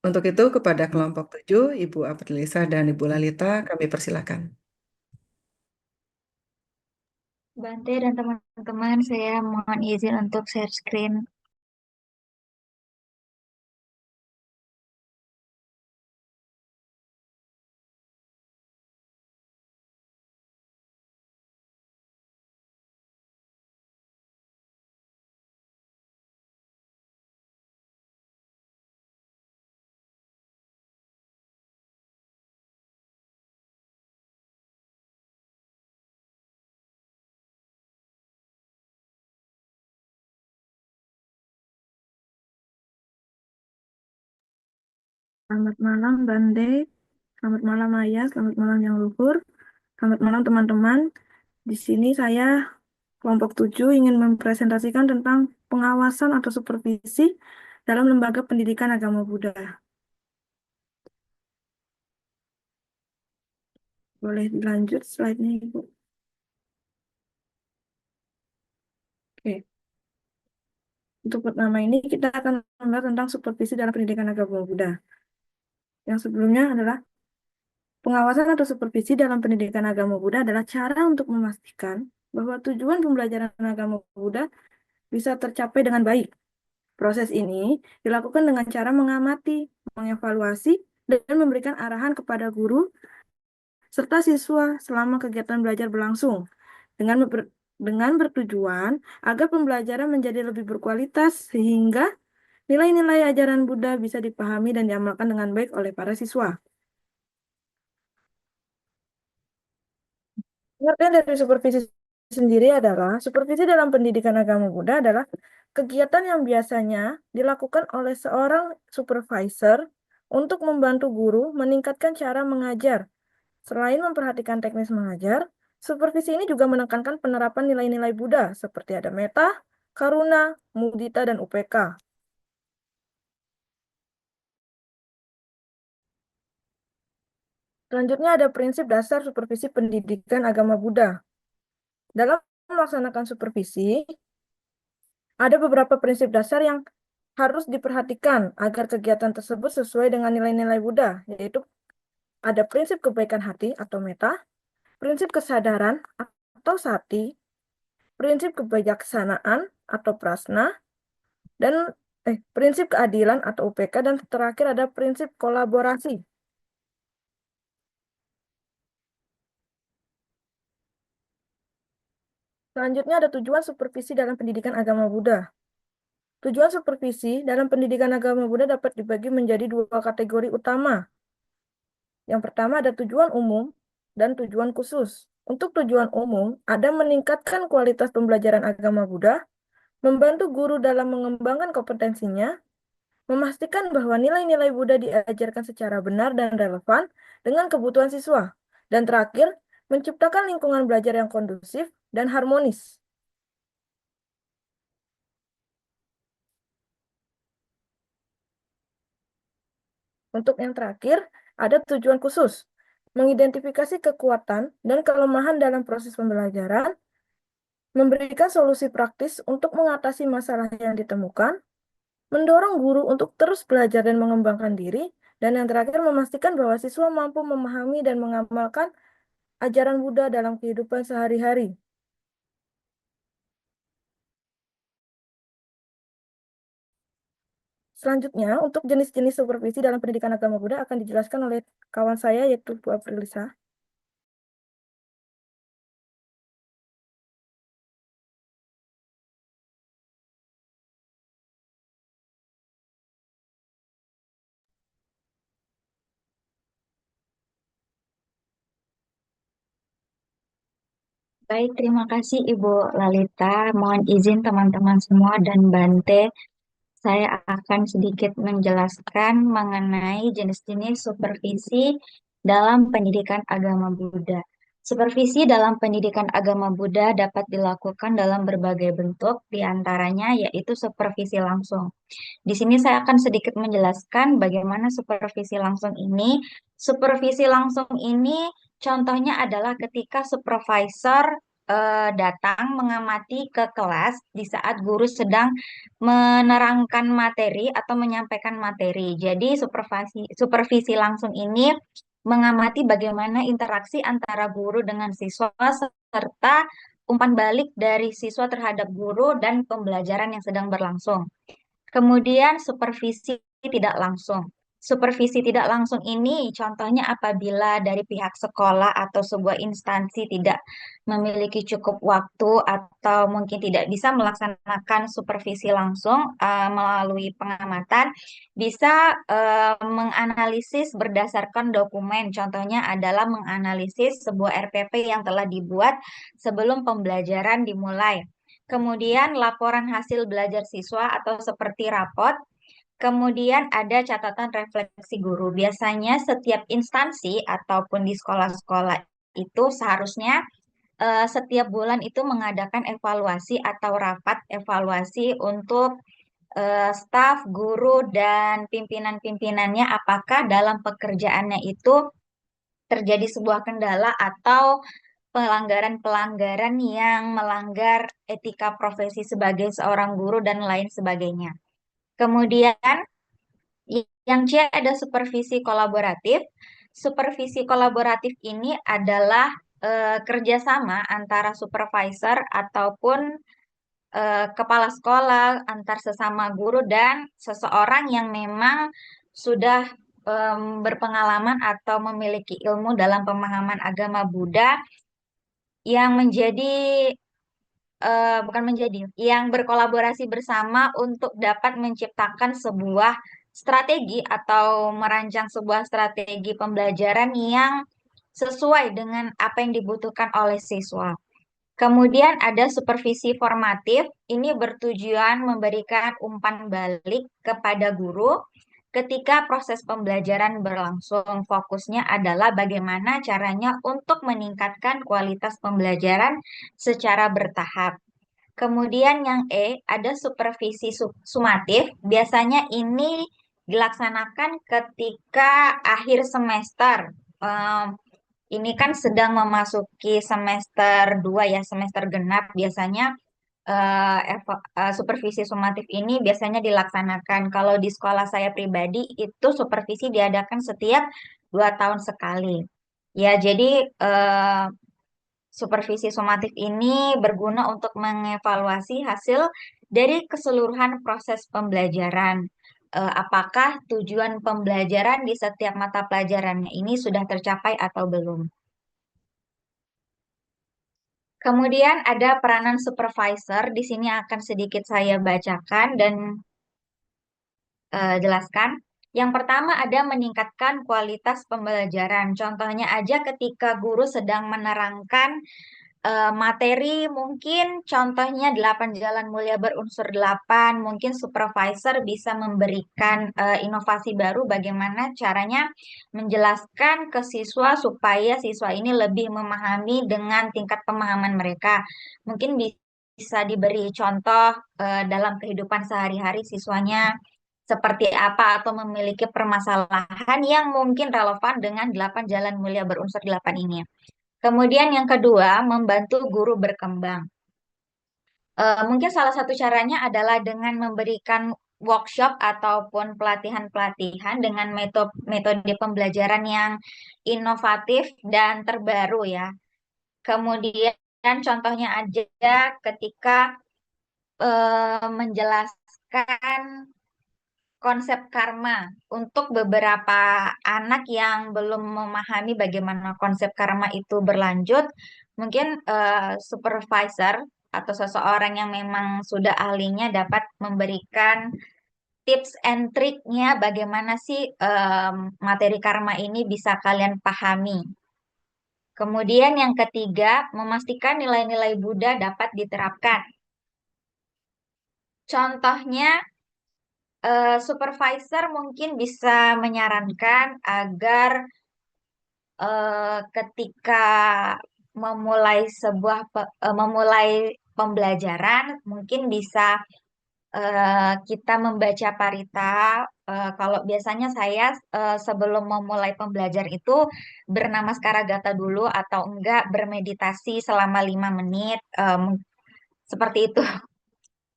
Untuk itu, kepada kelompok 7, Ibu Aprilisa dan Ibu Lalita, kami persilakan. Bante dan teman-teman, saya mohon izin untuk share screen. Selamat malam Bande, selamat malam Maya, selamat malam yang luhur, selamat malam teman-teman. Di sini saya kelompok 7 ingin mempresentasikan tentang pengawasan atau supervisi dalam lembaga pendidikan agama Buddha. Boleh dilanjut slide-nya Ibu. Oke. Untuk pertama ini kita akan membahas tentang supervisi dalam pendidikan agama Buddha. Yang sebelumnya adalah pengawasan atau supervisi dalam pendidikan agama Buddha adalah cara untuk memastikan bahwa tujuan pembelajaran agama Buddha bisa tercapai dengan baik. Proses ini dilakukan dengan cara mengamati, mengevaluasi, dan memberikan arahan kepada guru serta siswa selama kegiatan belajar berlangsung dengan bertujuan agar pembelajaran menjadi lebih berkualitas sehingga nilai-nilai ajaran Buddha bisa dipahami dan diamalkan dengan baik oleh para siswa. Pengertian dari supervisi sendiri adalah supervisi dalam pendidikan agama Buddha adalah kegiatan yang biasanya dilakukan oleh seorang supervisor untuk membantu guru meningkatkan cara mengajar. Selain memperhatikan teknis mengajar, supervisi ini juga menekankan penerapan nilai-nilai Buddha seperti ada metta, karuna, mudita, dan UPK. Selanjutnya ada prinsip dasar supervisi pendidikan agama Buddha. Dalam melaksanakan supervisi, ada beberapa prinsip dasar yang harus diperhatikan agar kegiatan tersebut sesuai dengan nilai-nilai Buddha, yaitu ada prinsip kebaikan hati atau metta, prinsip kesadaran atau sati, prinsip kebijaksanaan atau prasna, dan prinsip keadilan atau UPK, dan terakhir ada prinsip kolaborasi. Selanjutnya ada tujuan supervisi dalam pendidikan agama Buddha. Tujuan supervisi dalam pendidikan agama Buddha dapat dibagi menjadi dua kategori utama. Yang pertama ada tujuan umum dan tujuan khusus. Untuk tujuan umum, ada meningkatkan kualitas pembelajaran agama Buddha, membantu guru dalam mengembangkan kompetensinya, memastikan bahwa nilai-nilai Buddha diajarkan secara benar dan relevan dengan kebutuhan siswa. Dan terakhir, menciptakan lingkungan belajar yang kondusif dan harmonis. Untuk yang terakhir, ada tujuan khusus, mengidentifikasi kekuatan dan kelemahan dalam proses pembelajaran, memberikan solusi praktis untuk mengatasi masalah yang ditemukan, mendorong guru untuk terus belajar dan mengembangkan diri, dan yang terakhir memastikan bahwa siswa mampu memahami dan mengamalkan ajaran Buddha dalam kehidupan sehari-hari. Selanjutnya, untuk jenis-jenis supervisi dalam pendidikan agama Buddha akan dijelaskan oleh kawan saya, yaitu Bu Aprilisa. Baik, terima kasih Ibu Lalita. Mohon izin teman-teman semua dan Bante, saya akan sedikit menjelaskan mengenai jenis-jenis supervisi dalam pendidikan agama Buddha. Supervisi dalam pendidikan agama Buddha dapat dilakukan dalam berbagai bentuk, diantaranya yaitu supervisi langsung. Di sini saya akan sedikit menjelaskan bagaimana supervisi langsung ini. Supervisi langsung ini contohnya adalah ketika supervisor datang mengamati ke kelas di saat guru sedang menerangkan materi atau menyampaikan materi. Jadi supervisi langsung ini mengamati bagaimana interaksi antara guru dengan siswa serta umpan balik dari siswa terhadap guru dan pembelajaran yang sedang berlangsung. Kemudian supervisi tidak langsung. Supervisi tidak langsung ini contohnya apabila dari pihak sekolah atau sebuah instansi tidak memiliki cukup waktu atau mungkin tidak bisa melaksanakan supervisi langsung melalui pengamatan, bisa menganalisis berdasarkan dokumen. Contohnya adalah menganalisis sebuah RPP yang telah dibuat sebelum pembelajaran dimulai. Kemudian laporan hasil belajar siswa atau seperti rapot. Kemudian ada catatan refleksi guru. Biasanya setiap instansi ataupun di sekolah-sekolah itu seharusnya setiap bulan itu mengadakan evaluasi atau rapat evaluasi untuk staf, guru, dan pimpinan-pimpinannya apakah dalam pekerjaannya itu terjadi sebuah kendala atau pelanggaran-pelanggaran yang melanggar etika profesi sebagai seorang guru dan lain sebagainya. Kemudian yang C ada supervisi kolaboratif. Supervisi kolaboratif ini adalah kerjasama antara supervisor ataupun kepala sekolah, antar sesama guru dan seseorang yang memang sudah berpengalaman atau memiliki ilmu dalam pemahaman agama Buddha yang menjadi bukan menjadi, yang berkolaborasi bersama untuk dapat menciptakan sebuah strategi atau merancang sebuah strategi pembelajaran yang sesuai dengan apa yang dibutuhkan oleh siswa. Kemudian ada supervisi formatif, ini bertujuan memberikan umpan balik kepada guru ketika proses pembelajaran berlangsung. Fokusnya adalah bagaimana caranya untuk meningkatkan kualitas pembelajaran secara bertahap. Kemudian yang E, ada supervisi sumatif. Biasanya ini dilaksanakan ketika akhir semester. Ini kan sedang memasuki semester 2 ya, semester genap. Biasanya supervisi sumatif ini biasanya dilaksanakan. Kalau di sekolah saya pribadi itu supervisi diadakan setiap 2 tahun sekali. Ya, jadi supervisi sumatif ini berguna untuk mengevaluasi hasil dari keseluruhan proses pembelajaran. Apakah tujuan pembelajaran di setiap mata pelajarannya ini sudah tercapai atau belum? Kemudian ada peranan supervisor. Di sini akan sedikit saya bacakan dan jelaskan. Yang pertama ada meningkatkan kualitas pembelajaran. Contohnya aja ketika guru sedang menerangkan materi, mungkin contohnya 8 jalan mulia berunsur 8, mungkin supervisor bisa memberikan inovasi baru bagaimana caranya menjelaskan ke siswa supaya siswa ini lebih memahami dengan tingkat pemahaman mereka. Mungkin bisa diberi contoh dalam kehidupan sehari-hari siswanya seperti apa atau memiliki permasalahan yang mungkin relevan dengan 8 jalan mulia berunsur 8 ini. Kemudian yang kedua, membantu guru berkembang. Mungkin salah satu caranya adalah dengan memberikan workshop ataupun pelatihan-pelatihan dengan metode pembelajaran yang inovatif dan terbaru ya. Kemudian contohnya aja ketika menjelaskan konsep karma untuk beberapa anak yang belum memahami bagaimana konsep karma itu berlanjut, mungkin supervisor atau seseorang yang memang sudah ahlinya dapat memberikan tips and triknya bagaimana sih materi karma ini bisa kalian pahami. Kemudian yang ketiga, memastikan nilai-nilai Buddha dapat diterapkan. Contohnya supervisor mungkin bisa menyarankan agar ketika memulai memulai pembelajaran mungkin bisa kita membaca parita. Kalau biasanya saya sebelum memulai pembelajaran itu bernamaskara gata dulu atau enggak bermeditasi selama 5 menit, seperti itu.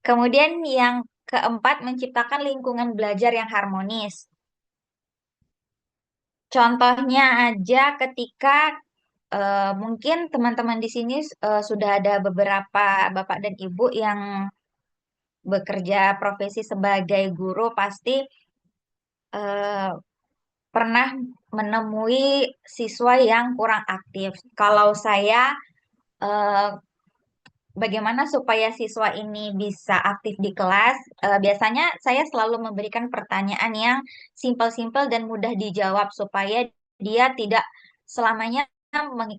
Kemudian yang keempat, menciptakan lingkungan belajar yang harmonis. Contohnya aja ketika mungkin teman-teman di sini sudah ada beberapa bapak dan ibu yang bekerja profesi sebagai guru, pasti eh, pernah menemui siswa yang kurang aktif. Kalau saya, eh, bagaimana supaya siswa ini bisa aktif di kelas? Biasanya saya selalu memberikan pertanyaan yang simpel-simpel dan mudah dijawab supaya dia tidak selamanya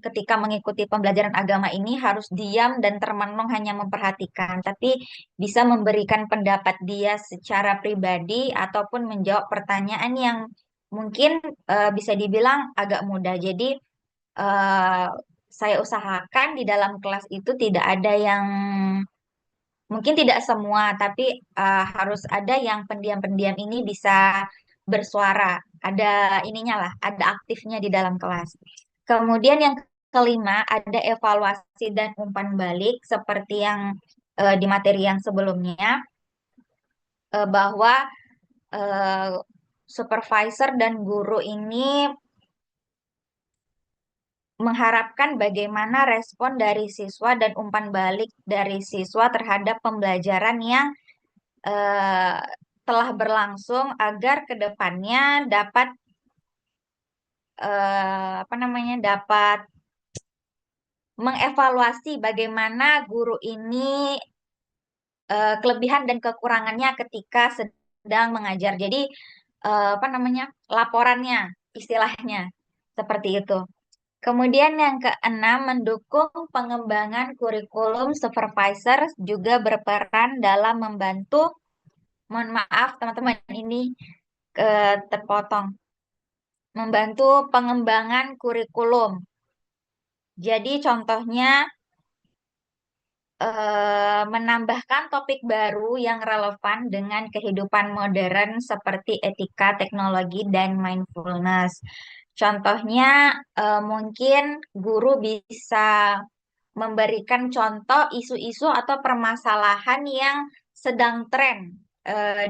ketika mengikuti pembelajaran agama ini harus diam dan termenung hanya memperhatikan, tapi bisa memberikan pendapat dia secara pribadi ataupun menjawab pertanyaan yang mungkin bisa dibilang agak mudah. Jadi eh, saya usahakan di dalam kelas itu tidak ada yang, mungkin tidak semua, tapi harus ada yang pendiam-pendiam ini bisa bersuara. Ada ininya lah, ada aktifnya di dalam kelas. Kemudian yang kelima, ada evaluasi dan umpan balik seperti yang di materi yang sebelumnya, bahwa eh, supervisor dan guru ini mengharapkan bagaimana respon dari siswa dan umpan balik dari siswa terhadap pembelajaran yang eh, telah berlangsung agar ke depannya dapat apa namanya, dapat mengevaluasi bagaimana guru ini kelebihan dan kekurangannya ketika sedang mengajar. Jadi apa namanya, laporannya istilahnya seperti itu. Kemudian yang keenam, mendukung pengembangan kurikulum. Supervisor juga berperan dalam membantu, mohon maaf teman-teman ini terpotong, membantu pengembangan kurikulum. Jadi contohnya menambahkan topik baru yang relevan dengan kehidupan modern seperti etika, teknologi, dan mindfulness. Contohnya mungkin guru bisa memberikan contoh isu-isu atau permasalahan yang sedang tren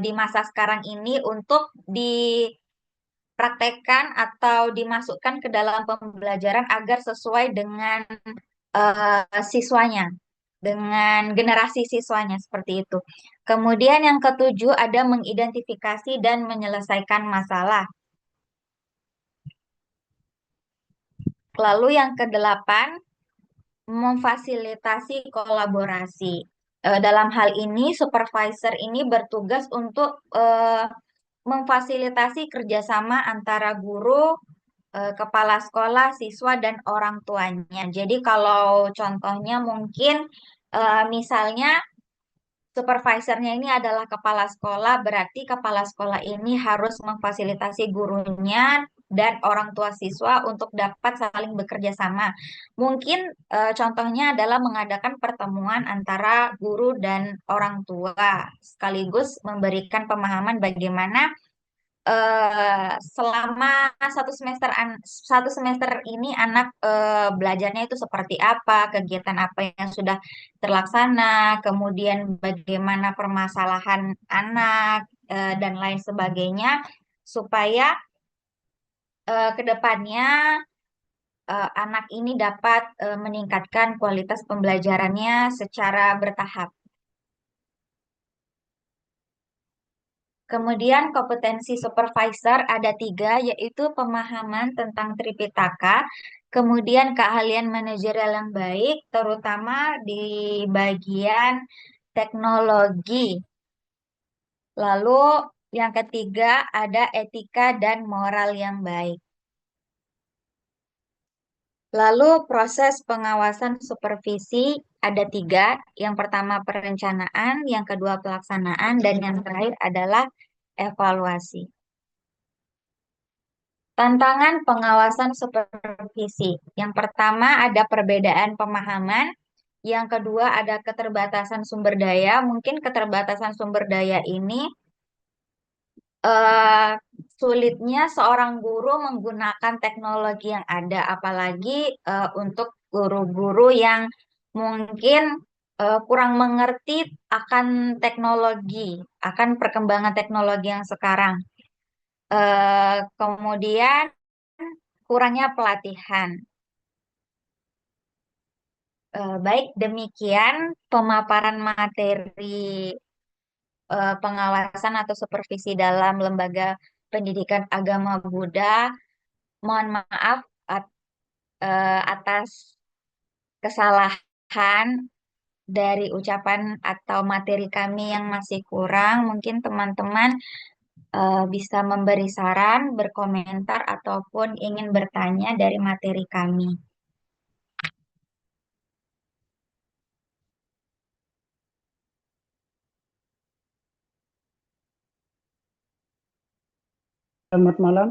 di masa sekarang ini untuk dipraktekkan atau dimasukkan ke dalam pembelajaran agar sesuai dengan siswanya, dengan generasi siswanya seperti itu. Kemudian yang ketujuh, ada mengidentifikasi dan menyelesaikan masalah. Lalu yang kedelapan, memfasilitasi kolaborasi. Dalam hal ini, supervisor ini bertugas untuk memfasilitasi kerjasama antara guru, kepala sekolah, siswa, dan orang tuanya. Jadi kalau contohnya mungkin misalnya supervisornya ini adalah kepala sekolah, berarti kepala sekolah ini harus memfasilitasi gurunya dan orang tua siswa untuk dapat saling bekerja sama. Mungkin contohnya adalah mengadakan pertemuan antara guru dan orang tua, sekaligus memberikan pemahaman bagaimana selama 1 semester ini anak belajarnya itu seperti apa, kegiatan apa yang sudah terlaksana, kemudian bagaimana permasalahan anak dan lain sebagainya, supaya ke depannya anak ini dapat meningkatkan kualitas pembelajarannya secara bertahap. Kemudian kompetensi supervisor ada 3, yaitu pemahaman tentang Tripitaka, kemudian keahlian manajerial yang baik, terutama di bagian teknologi. Lalu yang ketiga ada etika dan moral yang baik. Lalu proses pengawasan supervisi ada 3. Yang pertama perencanaan, yang kedua pelaksanaan, dan yang terakhir adalah evaluasi. Tantangan pengawasan supervisi. Yang pertama ada perbedaan pemahaman Yang kedua ada keterbatasan sumber daya. Mungkin keterbatasan sumber daya ini eh, sulitnya seorang guru menggunakan teknologi yang ada, apalagi untuk guru-guru yang mungkin kurang mengerti akan teknologi, akan perkembangan teknologi yang sekarang. Kemudian kurangnya pelatihan. Baik demikian pemaparan materi pengawasan atau supervisi dalam lembaga pendidikan agama Buddha. Mohon maaf atas kesalahan dari ucapan atau materi kami yang masih kurang. Mungkin teman-teman bisa memberi saran, berkomentar, ataupun ingin bertanya dari materi kami. Selamat malam.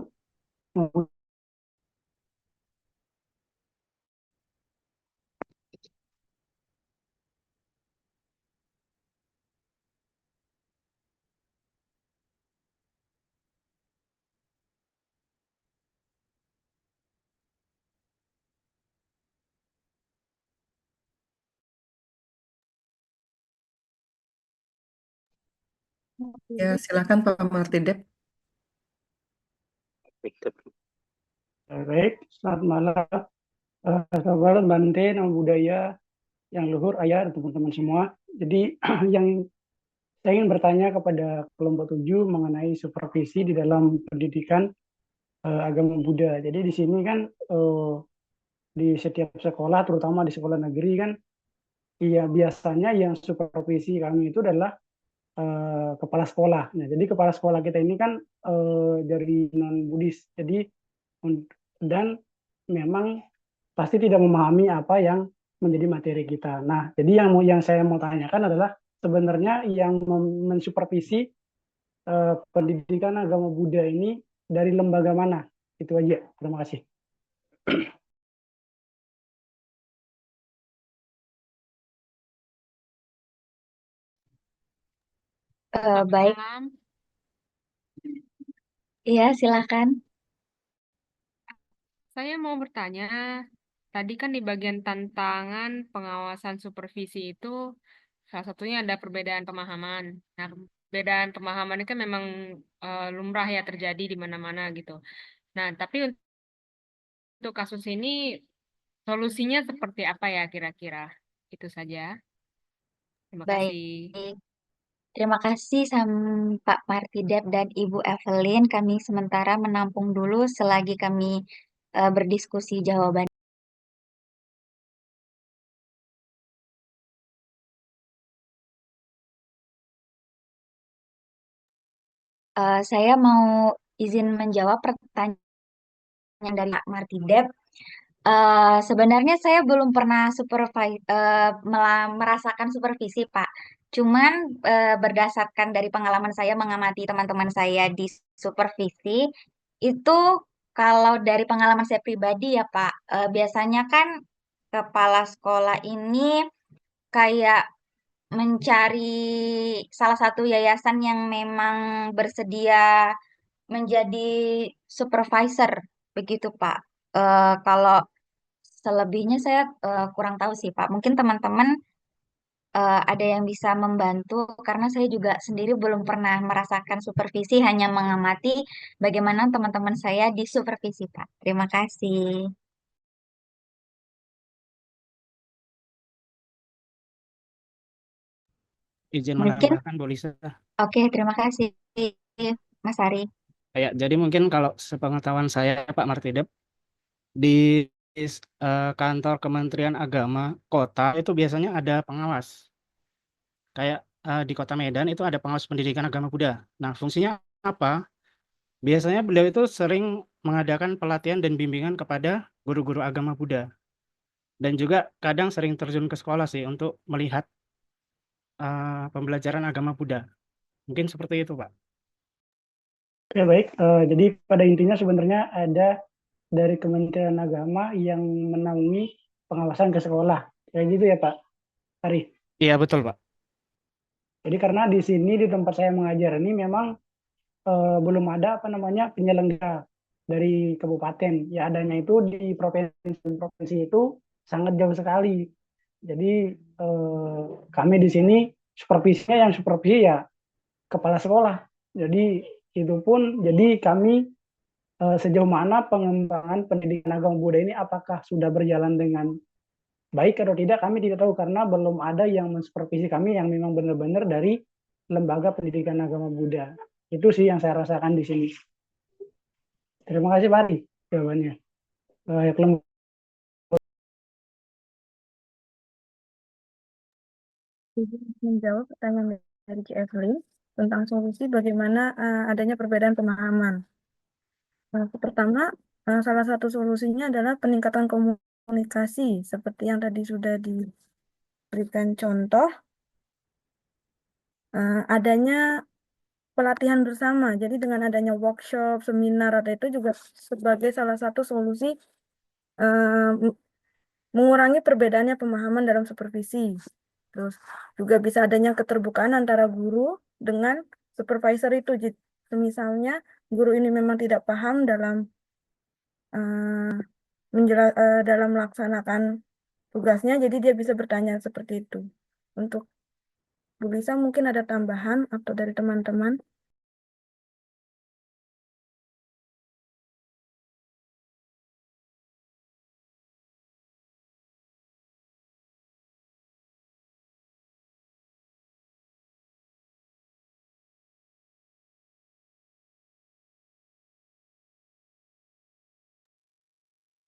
Ya, silakan Pak Martidep. Baik, selamat malam. Kabar Bante, Nama Budaya, yang luhur, ayah, dan teman-teman semua. Jadi yang saya ingin bertanya kepada kelompok 7 mengenai supervisi di dalam pendidikan agama Buddha. Jadi di sini kan di setiap sekolah, terutama di sekolah negeri kan, iya biasanya yang supervisi kami itu adalah kepala sekolah. Nah, jadi kepala sekolah kita ini kan dari non Buddhis. Jadi dan memang pasti tidak memahami apa yang menjadi materi kita. Nah, jadi yang saya mau tanyakan adalah sebenarnya yang mensupervisi pendidikan agama Buddha ini dari lembaga mana? Itu aja. Terima kasih. Baik, iya silakan. Saya mau bertanya, tadi kan di bagian tantangan pengawasan supervisi itu salah satunya ada perbedaan pemahaman. Nah, perbedaan pemahaman itu kan memang lumrah ya terjadi di mana-mana gitu. Nah, tapi untuk kasus ini solusinya seperti apa ya kira-kira? Itu saja. Terima Baik. kasih. Terima kasih Pak Martidep dan Ibu Evelyn. Kami sementara menampung dulu selagi kami berdiskusi jawaban. Saya mau izin menjawab pertanyaan dari Pak Martidep. Sebenarnya saya belum pernah merasakan supervisi, Pak. Cuman berdasarkan dari pengalaman saya mengamati teman-teman saya di supervisi, itu kalau dari pengalaman saya pribadi ya, Pak, biasanya kan kepala sekolah ini kayak mencari salah satu yayasan yang memang bersedia menjadi supervisor, begitu, Pak. Kalau selebihnya saya kurang tahu sih, Pak. Mungkin teman-teman ada yang bisa membantu karena saya juga sendiri belum pernah merasakan supervisi, hanya mengamati bagaimana teman-teman saya disupervisi, Pak. Terima kasih. Izin Mungkin, menambahkan, Bu Lisa. oke, terima kasih, Mas Ari. Ya, jadi mungkin kalau sepengetahuan saya, Pak Martidep, di kantor Kementerian Agama Kota itu biasanya ada pengawas. Kayak di Kota Medan itu ada pengawas pendidikan agama Buddha. Nah, fungsinya apa? Biasanya beliau itu sering mengadakan pelatihan dan bimbingan kepada guru-guru agama Buddha. Dan juga kadang sering terjun ke sekolah sih untuk melihat pembelajaran agama Buddha. Mungkin seperti itu, Pak. Oke, baik. Jadi pada intinya sebenarnya ada dari Kementerian Agama yang menaungi pengawasan ke sekolah. Kayak gitu ya, Pak? Ari. Iya betul Pak. Jadi karena di sini di tempat saya mengajar ini memang belum ada apa namanya penyelenggara dari kabupaten. Ya adanya itu di provinsi itu sangat jauh sekali. Jadi kami di sini supervisinya yang supervisi ya kepala sekolah. Jadi itu pun jadi kami sejauh mana pengembangan pendidikan agama Buddha ini apakah sudah berjalan dengan baik atau tidak kami tidak tahu karena belum ada yang mensupervisi kami yang memang benar-benar dari lembaga pendidikan agama Buddha. Itu sih yang saya rasakan di sini. Terima kasih Pak Ari jawabannya. Menjawab pertanyaan dari Ci Evelyn tentang solusi bagaimana adanya perbedaan pemahaman. Pertama, salah satu solusinya adalah peningkatan komunikasi, seperti yang tadi sudah diberikan contoh, adanya pelatihan bersama. Jadi dengan adanya workshop, seminar, atau itu juga sebagai salah satu solusi mengurangi perbedaannya pemahaman dalam supervisi. Terus juga bisa adanya keterbukaan antara guru dengan supervisor itu. Misalnya guru ini memang tidak paham dalam dalam melaksanakan tugasnya, jadi dia bisa bertanya seperti itu. Untuk Bu Lisa mungkin ada tambahan atau dari teman-teman?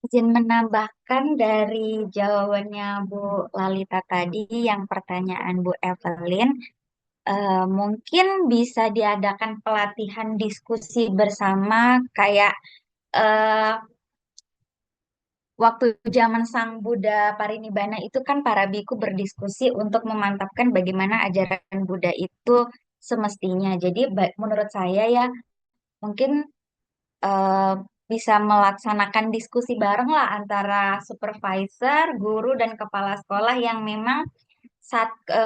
Izin menambahkan dari jawabannya Bu Lalita tadi, yang pertanyaan Bu Evelyn, mungkin bisa diadakan pelatihan diskusi bersama kayak eh, waktu zaman Sang Buddha Parinibbana itu kan para biku berdiskusi untuk memantapkan bagaimana ajaran Buddha itu semestinya. Jadi menurut saya ya mungkin eh, bisa melaksanakan diskusi bareng lah antara supervisor, guru, dan kepala sekolah yang memang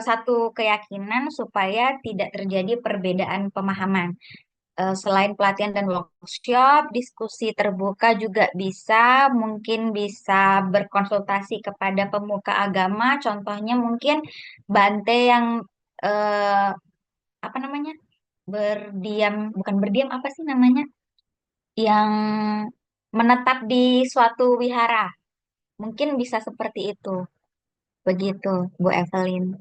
satu keyakinan supaya tidak terjadi perbedaan pemahaman. Selain pelatihan dan workshop, diskusi terbuka juga bisa, mungkin bisa berkonsultasi kepada pemuka agama, contohnya mungkin Bante yang eh, apa namanya, berdiam, bukan berdiam, apa sih namanya, yang menetap di suatu wihara, mungkin bisa seperti itu, begitu Bu Evelyn.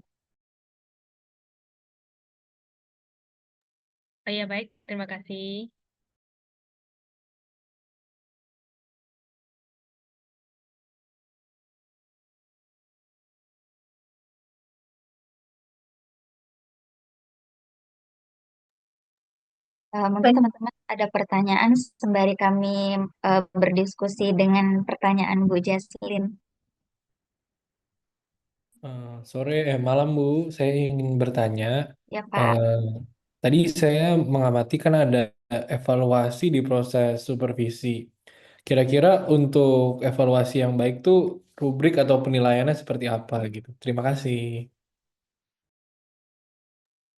Oh iya, baik. Terima kasih. Mungkin teman-teman ada pertanyaan sembari kami berdiskusi dengan pertanyaan Bu Jaslyn. Sore, malam Bu, saya ingin bertanya. Ya Pak. eh, Tadi saya mengamati kan ada evaluasi di proses supervisi. Kira-kira untuk evaluasi yang baik tuh rubrik atau penilaiannya seperti apa gitu. Terima kasih.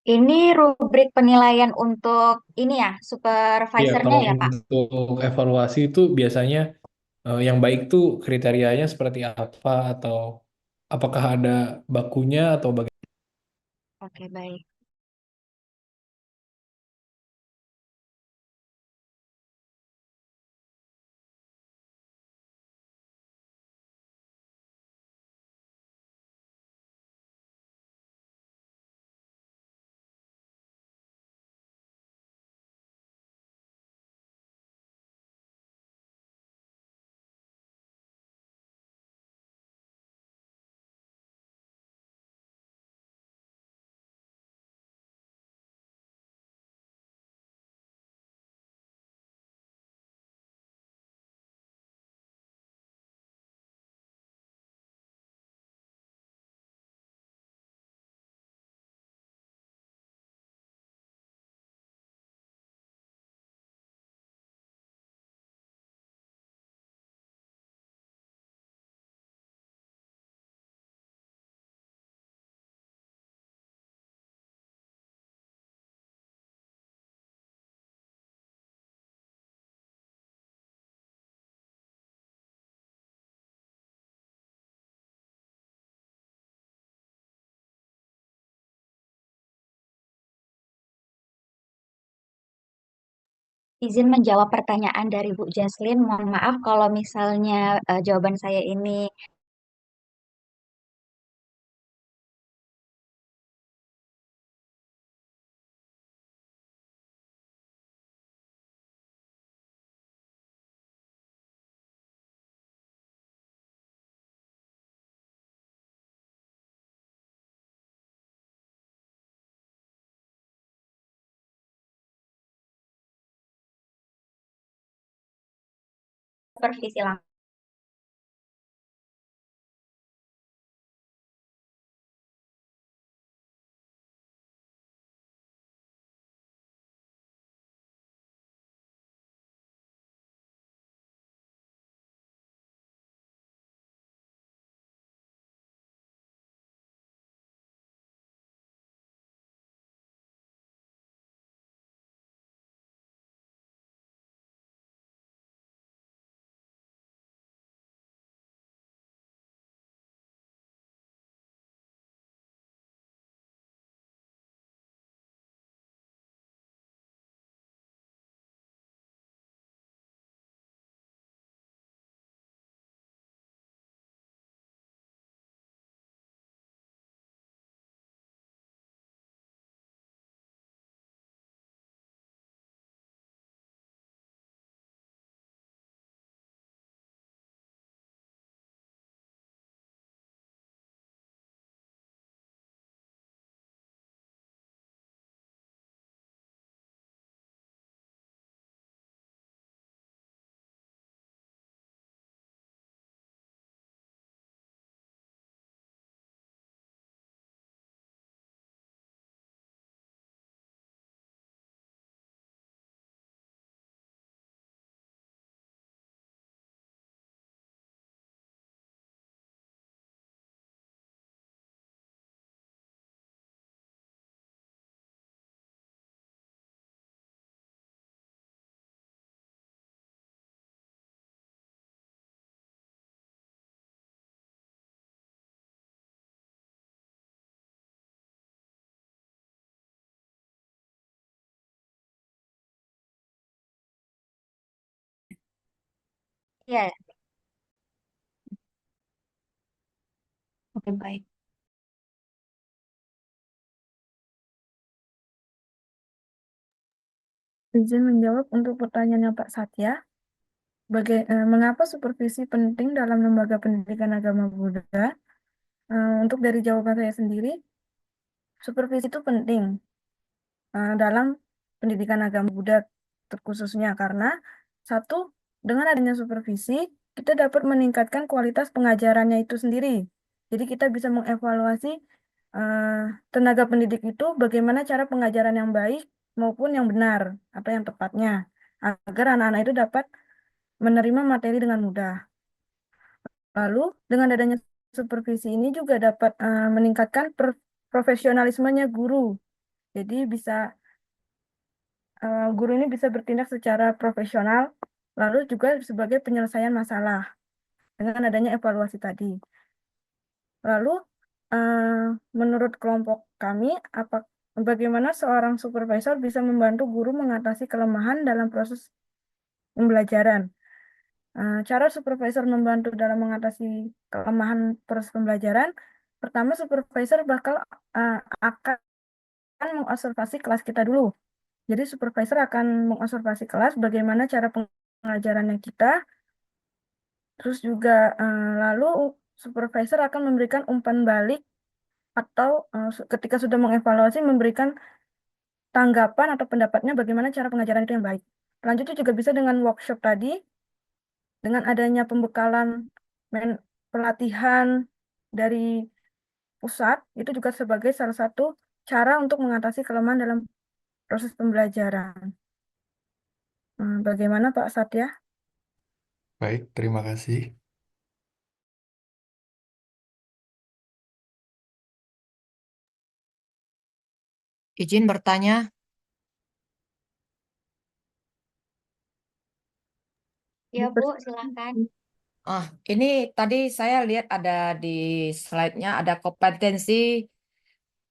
Ini rubrik penilaian untuk ini ya, Ya, supervisornya kalau ya Pak? untuk evaluasi itu biasanya yang baik tuh kriterianya seperti apa atau apakah ada bakunya atau bagaimana? Oke, baik. izin menjawab pertanyaan dari Bu Jaslin. Mohon maaf kalau misalnya jawaban saya ini supervisi langsung. Ya, oke baik. Izin menjawab untuk pertanyaannya Pak Satya. Mengapa supervisi penting dalam lembaga pendidikan agama Buddha? Untuk dari jawaban saya sendiri, supervisi itu penting dalam pendidikan agama Buddha terkhususnya karena satu, dengan adanya supervisi, kita dapat meningkatkan kualitas pengajarannya itu sendiri. Jadi kita bisa mengevaluasi eh, tenaga pendidik itu bagaimana cara pengajaran yang baik maupun yang benar atau yang tepatnya agar anak-anak itu dapat menerima materi dengan mudah. Lalu dengan adanya supervisi ini juga dapat meningkatkan profesionalismenya guru. Jadi guru ini bisa bertindak secara profesional, lalu juga sebagai penyelesaian masalah dengan adanya evaluasi tadi. Lalu menurut kelompok kami, bagaimana seorang supervisor bisa membantu guru mengatasi kelemahan dalam proses pembelajaran? Cara supervisor membantu dalam mengatasi kelemahan proses pembelajaran, pertama supervisor akan mengobservasi kelas kita dulu. Jadi supervisor akan mengobservasi kelas bagaimana cara pengajarannya kita, terus juga lalu supervisor akan memberikan umpan balik atau ketika sudah mengevaluasi memberikan tanggapan atau pendapatnya bagaimana cara pengajaran itu yang baik. Selanjutnya juga bisa dengan workshop tadi, dengan adanya pembekalan pelatihan dari pusat, itu juga sebagai salah satu cara untuk mengatasi kelemahan dalam proses pembelajaran. Bagaimana Pak Satya? Baik, terima kasih. Izin bertanya. Ya Bu, silakan. Ini tadi saya lihat ada di slide-nya ada kompetensi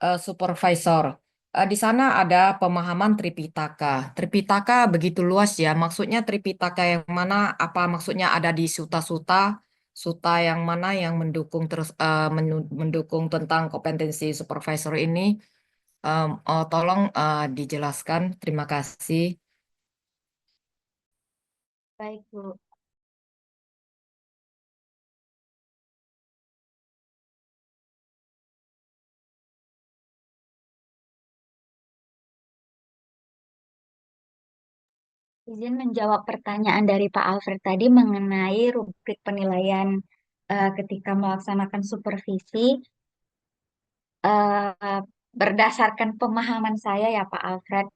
supervisor. di sana ada pemahaman Tripitaka. Tripitaka begitu luas ya. Maksudnya Tripitaka yang mana? Apa maksudnya ada di suta-suta? Suta yang mana yang mendukung mendukung tentang kompetensi supervisor ini? Tolong dijelaskan. Terima kasih. Baik, Bu. Izin menjawab pertanyaan dari Pak Alfred tadi mengenai rubrik penilaian ketika melaksanakan supervisi. Eh, Berdasarkan pemahaman saya ya Pak Alfred,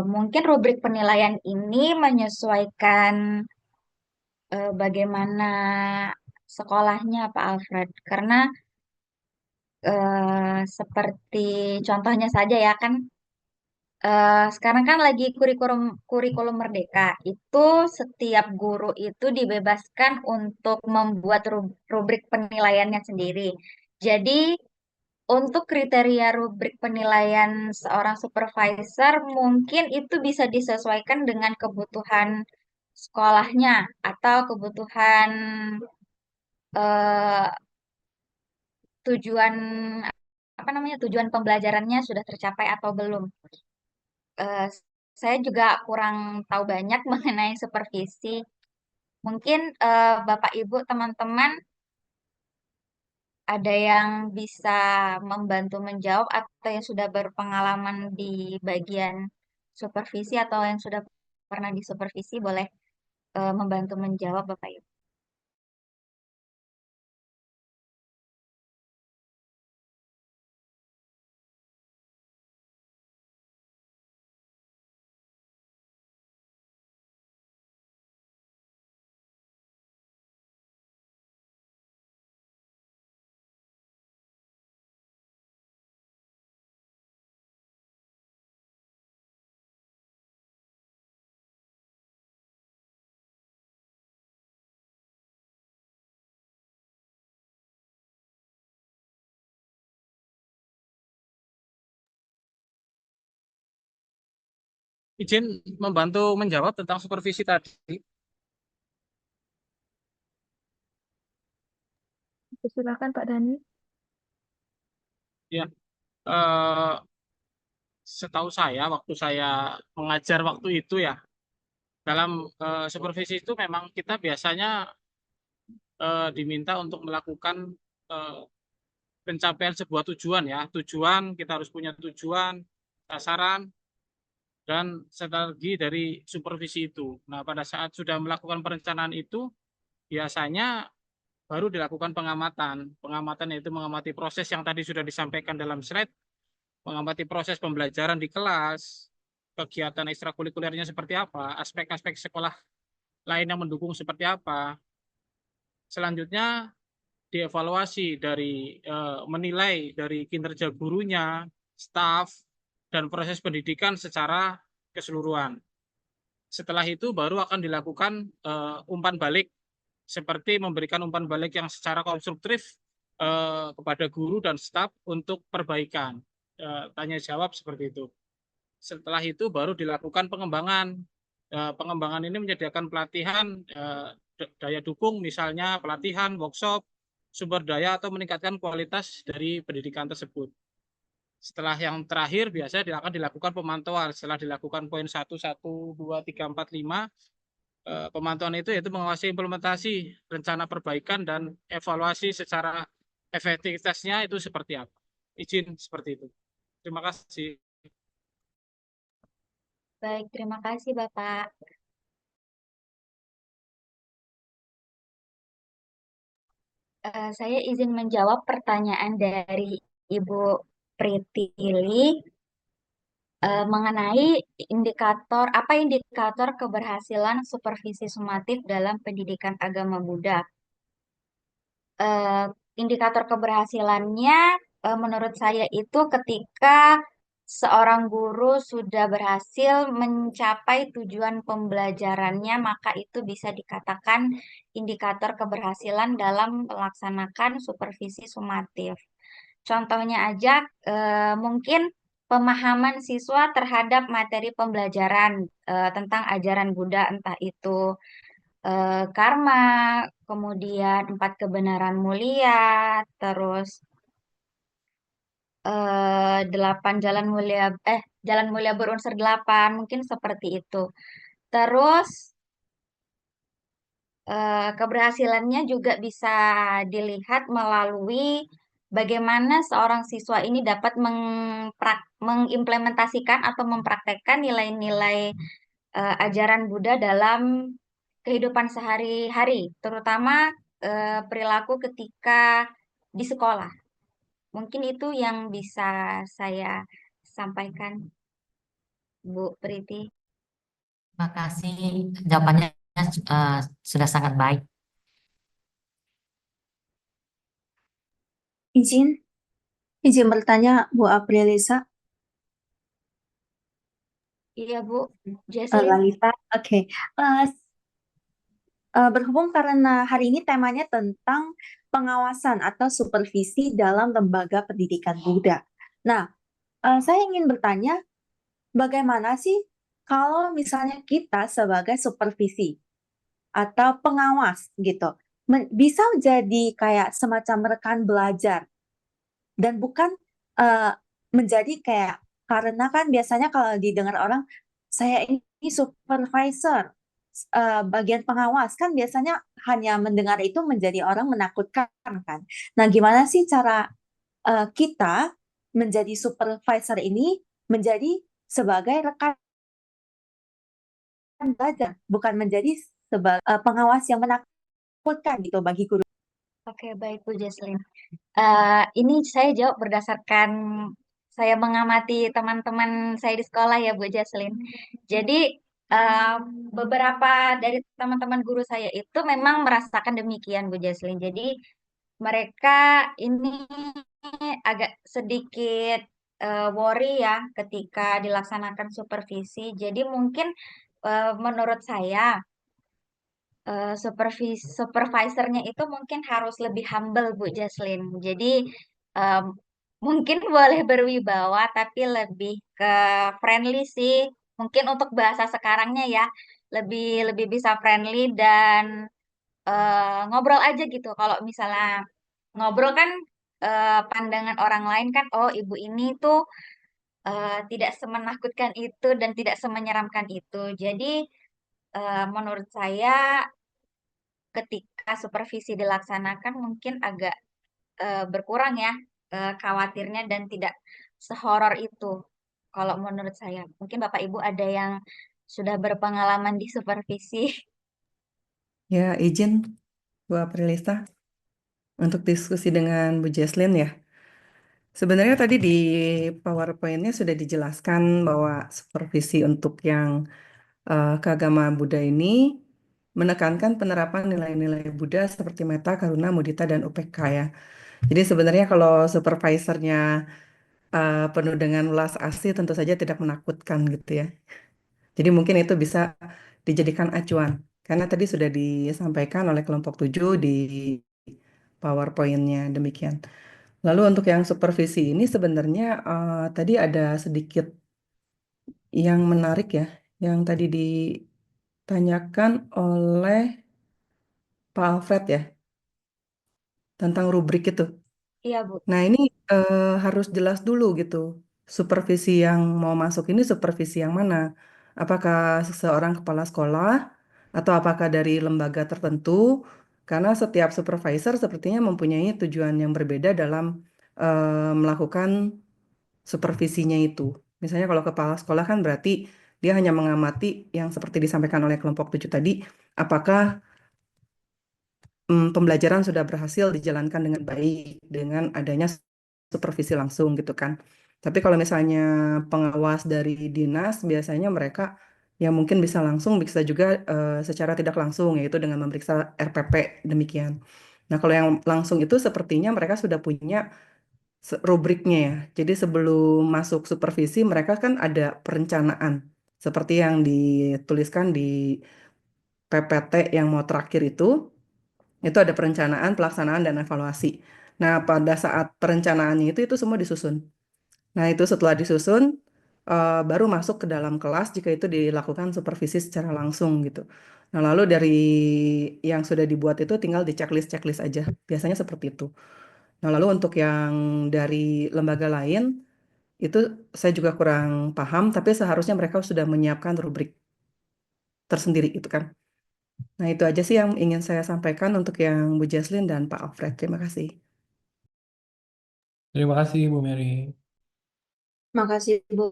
mungkin rubrik penilaian ini menyesuaikan bagaimana sekolahnya Pak Alfred. Karena seperti contohnya saja ya kan, sekarang kan lagi kurikulum kurikulum merdeka. Itu setiap guru itu dibebaskan untuk membuat rubrik penilaiannya sendiri. Jadi untuk kriteria rubrik penilaian seorang supervisor mungkin itu bisa disesuaikan dengan kebutuhan sekolahnya atau kebutuhan eh, tujuan apa namanya tujuan pembelajarannya sudah tercapai atau belum. Eh, saya juga kurang tahu banyak mengenai supervisi. Mungkin Bapak Ibu teman-teman ada yang bisa membantu menjawab atau yang sudah berpengalaman di bagian supervisi atau yang sudah pernah disupervisi boleh membantu menjawab Bapak Ibu. Izin membantu menjawab tentang supervisi tadi. Silakan Pak Dani. Ya, eh, setahu saya waktu saya mengajar waktu itu ya, dalam supervisi itu memang kita biasanya diminta untuk melakukan eh, pencapaian sebuah tujuan ya. Tujuan, kita harus punya tujuan, sasaran, dan strategi dari supervisi itu. Nah, pada saat sudah melakukan perencanaan itu, biasanya baru dilakukan pengamatan. Pengamatan yaitu mengamati proses yang tadi sudah disampaikan dalam slide, mengamati proses pembelajaran di kelas, kegiatan ekstrakurikulernya seperti apa, aspek-aspek sekolah lain yang mendukung seperti apa. Selanjutnya dievaluasi dari menilai dari kinerja gurunya, staf, dan proses pendidikan secara keseluruhan. Setelah itu baru akan dilakukan umpan balik, seperti memberikan umpan balik yang secara konstruktif kepada guru dan staf untuk perbaikan. Tanya jawab seperti itu. Setelah itu baru dilakukan pengembangan. Pengembangan ini menyediakan pelatihan, daya dukung, misalnya pelatihan, workshop, sumber daya, atau meningkatkan kualitas dari pendidikan tersebut. Setelah yang terakhir biasanya akan dilakukan pemantauan. Setelah dilakukan poin 1, 1, 2, 3, 4, 5, pemantauan itu yaitu mengawasi implementasi rencana perbaikan dan evaluasi secara efektivitasnya itu seperti apa. Izin seperti itu. Terima kasih. Baik, terima kasih Bapak. Saya izin menjawab pertanyaan dari Ibu Pritili mengenai indikator keberhasilan supervisi sumatif dalam pendidikan agama Buddha. Indikator keberhasilannya menurut saya itu ketika seorang guru sudah berhasil mencapai tujuan pembelajarannya, maka itu bisa dikatakan indikator keberhasilan dalam melaksanakan supervisi sumatif. Contohnya aja mungkin pemahaman siswa terhadap materi pembelajaran tentang ajaran Buddha, entah itu karma, kemudian 4 kebenaran mulia, terus 8 jalan mulia berunsur 8, mungkin seperti itu. Terus keberhasilannya juga bisa dilihat melalui bagaimana seorang siswa ini dapat mengimplementasikan atau mempraktekkan nilai-nilai ajaran Buddha dalam kehidupan sehari-hari, terutama perilaku ketika di sekolah. Mungkin itu yang bisa saya sampaikan, Bu Priti. Terima kasih. Jawabannya sudah sangat baik. Izin bertanya, Bu Aprilisa, Iya, Bu Jesslyn. Lalita. Oke. Eh, Berhubung karena hari ini temanya tentang pengawasan atau supervisi dalam lembaga pendidikan Buddha. Nah, saya ingin bertanya, bagaimana sih kalau misalnya kita sebagai supervisi atau pengawas gitu, bisa jadi kayak semacam rekan belajar dan bukan eh, menjadi kayak, karena kan biasanya kalau didengar orang, saya ini supervisor, bagian pengawas, kan biasanya hanya mendengar itu menjadi orang menakutkan kan. Nah, gimana sih cara kita menjadi supervisor ini menjadi sebagai rekan belajar, bukan menjadi sebagai pengawas yang menakutkan gitu bagi guru. Oke, baik Bu Jesslyn. Ini saya jawab berdasarkan saya mengamati teman-teman saya di sekolah ya Bu Jesslyn. Jadi beberapa dari teman-teman guru saya itu memang merasakan demikian Bu Jesslyn. Jadi mereka ini agak sedikit worry ya ketika dilaksanakan supervisi. Jadi mungkin menurut saya supervisornya itu mungkin harus lebih humble Bu Jaslyn. Jadi em, mungkin boleh berwibawa tapi lebih ke friendly sih. Mungkin untuk bahasa sekarangnya ya lebih lebih bisa friendly dan ngobrol aja gitu. Kalau misalnya ngobrol kan pandangan orang lain kan, oh ibu ini tuh tidak semenakutkan itu dan tidak semenyeramkan itu. Jadi menurut saya ketika supervisi dilaksanakan mungkin agak berkurang ya khawatirnya dan tidak sehoror itu. Kalau menurut saya, mungkin Bapak Ibu ada yang sudah berpengalaman di supervisi. Ya, izin Bu Aprilisa untuk diskusi dengan Bu Jesslyn ya. Sebenarnya tadi di PowerPoint-nya sudah dijelaskan bahwa supervisi untuk yang keagamaan Buddha ini menekankan penerapan nilai-nilai Buddha seperti metta, karuna, mudita, dan UPK ya. Jadi sebenarnya kalau supervisornya penuh dengan welas asih tentu saja tidak menakutkan gitu ya. Jadi mungkin itu bisa dijadikan acuan. Karena tadi sudah disampaikan oleh kelompok 7 di PowerPoint-nya demikian. Lalu untuk yang supervisi ini sebenarnya tadi ada sedikit yang menarik ya, yang tadi ditanyakan oleh Pak Alfred ya, tentang rubrik itu. Iya, Bu. Nah ini harus jelas dulu gitu, supervisi yang mau masuk ini supervisi yang mana? Apakah seseorang kepala sekolah atau apakah dari lembaga tertentu? Karena setiap supervisor sepertinya mempunyai tujuan yang berbeda dalam melakukan supervisinya itu. Misalnya kalau kepala sekolah kan berarti dia hanya mengamati yang seperti disampaikan oleh kelompok 7 tadi, apakah pembelajaran sudah berhasil dijalankan dengan baik dengan adanya supervisi langsung gitu kan. Tapi kalau misalnya pengawas dari dinas biasanya mereka yang mungkin bisa langsung bisa juga secara tidak langsung yaitu dengan memeriksa RPP demikian. Nah, kalau yang langsung itu sepertinya mereka sudah punya rubriknya ya. Jadi sebelum masuk supervisi mereka kan ada perencanaan seperti yang dituliskan di PPT yang mau terakhir itu ada perencanaan, pelaksanaan, dan evaluasi. Nah, pada saat perencanaannya itu semua disusun. Nah, itu setelah disusun, baru masuk ke dalam kelas jika itu dilakukan supervisi secara langsung gitu. Nah, lalu dari yang sudah dibuat itu tinggal di checklist-checklist aja. Biasanya seperti itu. Nah, lalu untuk yang dari lembaga lain, itu saya juga kurang paham, tapi seharusnya mereka sudah menyiapkan rubrik tersendiri gitu kan. Nah, itu aja sih yang ingin saya sampaikan untuk yang Bu Jaslyn dan Pak Alfred. Terima kasih. Terima kasih Bu Mary. Makasih, Bu.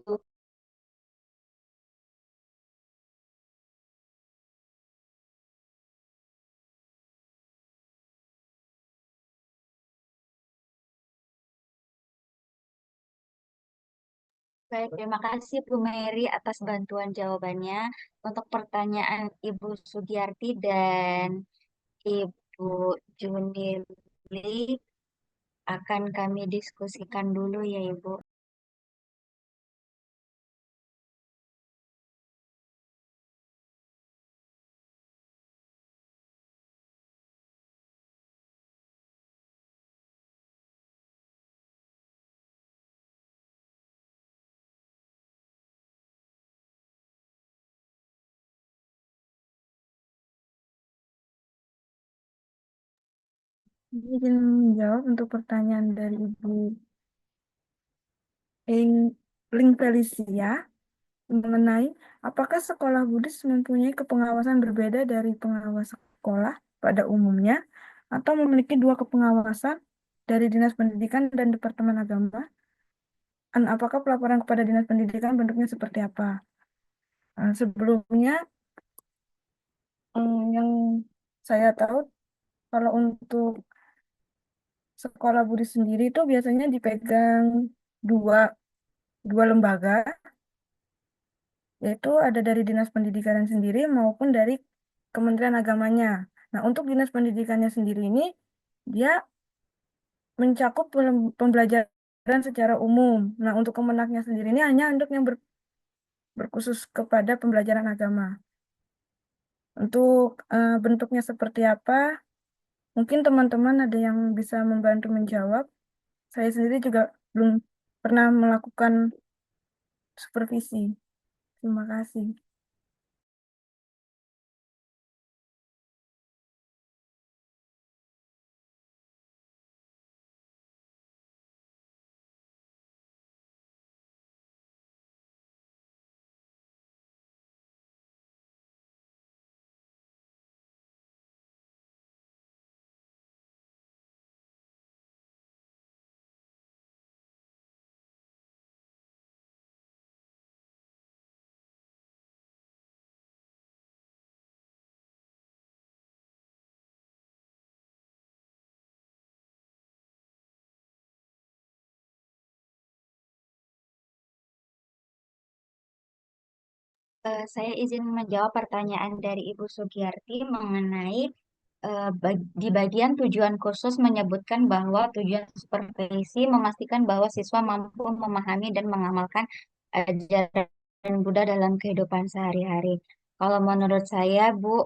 Baik, terima kasih Bu Mary atas bantuan jawabannya. Untuk pertanyaan Ibu Sugiyarti dan Ibu Junili akan kami diskusikan dulu ya Ibu. Izin menjawab untuk pertanyaan dari Ibu Ling Felicia mengenai apakah sekolah Buddhis mempunyai kepengawasan berbeda dari pengawas sekolah pada umumnya atau memiliki dua kepengawasan dari Dinas Pendidikan dan Departemen Agama? Dan apakah pelaporan kepada Dinas Pendidikan bentuknya seperti apa? Sebelumnya, yang saya tahu kalau untuk sekolah Buddhis sendiri itu biasanya dipegang dua dua lembaga, yaitu ada dari Dinas Pendidikan sendiri maupun dari Kementerian Agamanya. Nah, untuk Dinas Pendidikannya sendiri ini, dia mencakup pembelajaran secara umum. Nah, untuk Kemenaknya sendiri ini hanya untuk yang berkhusus kepada pembelajaran agama. Untuk bentuknya seperti apa, mungkin teman-teman ada yang bisa membantu menjawab. Saya sendiri juga belum pernah melakukan supervisi. Terima kasih. Saya izin menjawab pertanyaan dari Ibu Sugiyarti mengenai di bagian tujuan khusus menyebutkan bahwa tujuan supervisi memastikan bahwa siswa mampu memahami dan mengamalkan ajaran Buddha dalam kehidupan sehari-hari. Kalau menurut saya, Bu,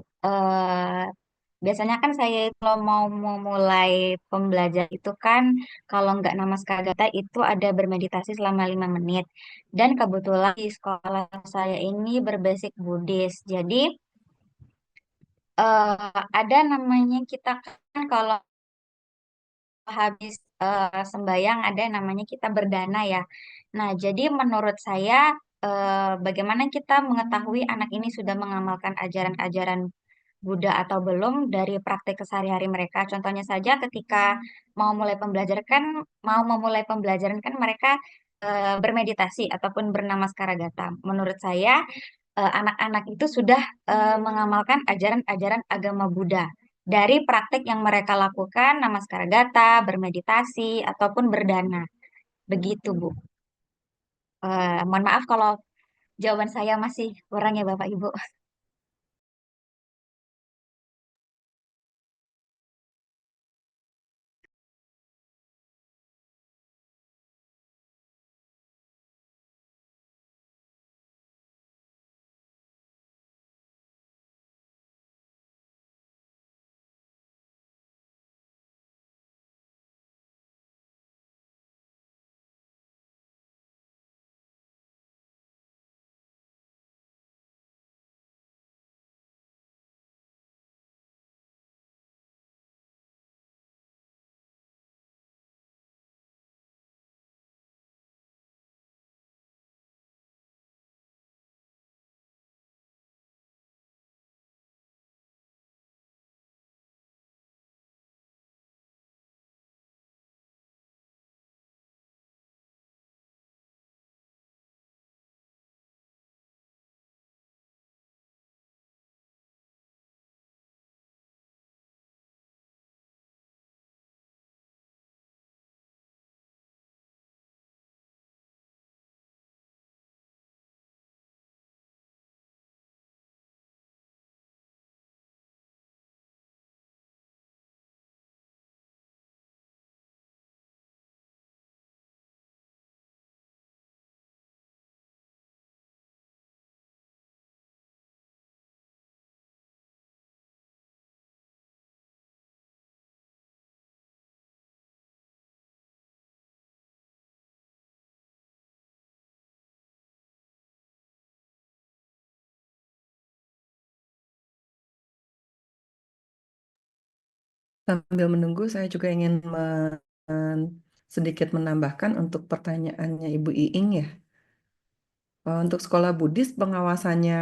biasanya kan saya kalau mau memulai pembelajaran itu kan kalau nggak Namaskagata itu ada bermeditasi selama 5 menit. Dan kebetulan di sekolah saya ini berbasic Buddhis. Jadi ada namanya kita kan kalau habis sembahyang ada namanya kita berdana ya. Nah, jadi menurut saya bagaimana kita mengetahui anak ini sudah mengamalkan ajaran-ajaran Buddha atau belum dari praktek kesehari-hari mereka. Contohnya saja ketika mau memulai pembelajaran kan mereka bermeditasi ataupun bernamaskara-gata. Menurut saya anak-anak itu sudah mengamalkan ajaran-ajaran agama Buddha dari praktek yang mereka lakukan, namaskara-gata, bermeditasi, ataupun berdana. Begitu, Bu. Mohon maaf kalau jawaban saya masih kurang ya, Bapak Ibu. Sambil menunggu, saya juga ingin sedikit menambahkan untuk pertanyaannya Ibu Iing ya. Untuk sekolah Buddhis pengawasannya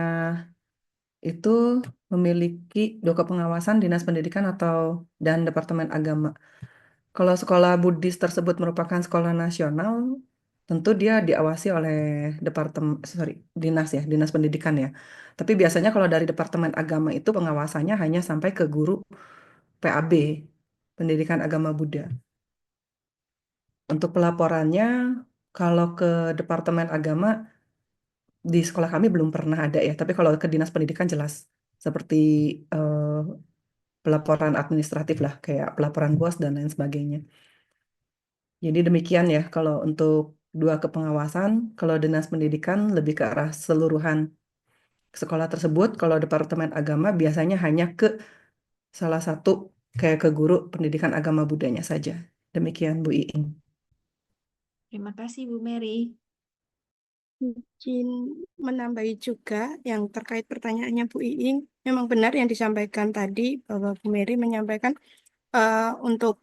itu memiliki Doka Pengawasan Dinas Pendidikan dan Departemen Agama. Kalau sekolah Buddhis tersebut merupakan sekolah nasional, tentu dia diawasi oleh Dinas Pendidikan ya. Tapi biasanya kalau dari Departemen Agama itu pengawasannya hanya sampai ke guru PAB, Pendidikan Agama Buddha. Untuk pelaporannya, kalau ke Departemen Agama, di sekolah kami belum pernah ada ya, tapi kalau ke Dinas Pendidikan jelas. Seperti pelaporan administratif lah, kayak pelaporan BOS dan lain sebagainya. Jadi demikian ya, kalau untuk dua kepengawasan, kalau Dinas Pendidikan lebih ke arah seluruhan sekolah tersebut, kalau Departemen Agama biasanya hanya ke salah satu, kayak ke guru pendidikan agama Budanya saja. Demikian Bu Iing. Terima kasih Bu Mary. Izin menambahi juga yang terkait pertanyaannya Bu Iing. Memang benar yang disampaikan tadi bahwa Bu Mary menyampaikan untuk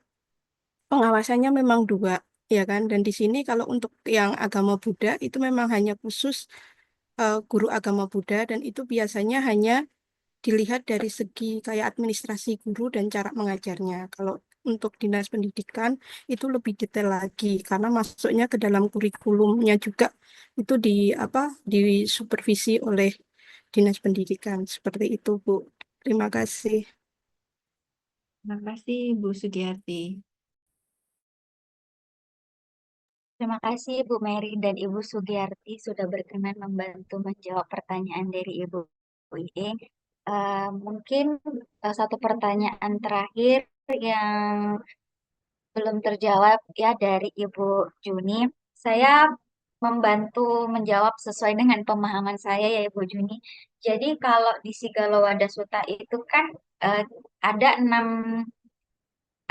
pengawasannya memang dua, ya kan? Dan di sini kalau untuk yang agama Buddha itu memang hanya khusus guru agama Buddha dan itu biasanya hanya dilihat dari segi kayak administrasi guru dan cara mengajarnya. Kalau untuk dinas pendidikan itu lebih detail lagi karena masuknya ke dalam kurikulumnya juga itu disupervisi oleh dinas pendidikan. Seperti itu, Bu. Terima kasih. Terima kasih Bu Sugiyarti. Terima kasih Bu Mary dan Ibu Sugiyarti sudah berkenan membantu menjawab pertanyaan dari Ibu Iing. Mungkin satu pertanyaan terakhir yang belum terjawab ya dari Ibu Juni. Saya membantu menjawab sesuai dengan pemahaman saya ya Ibu Juni. Jadi kalau di Sigalowada Sutta itu kan ada 6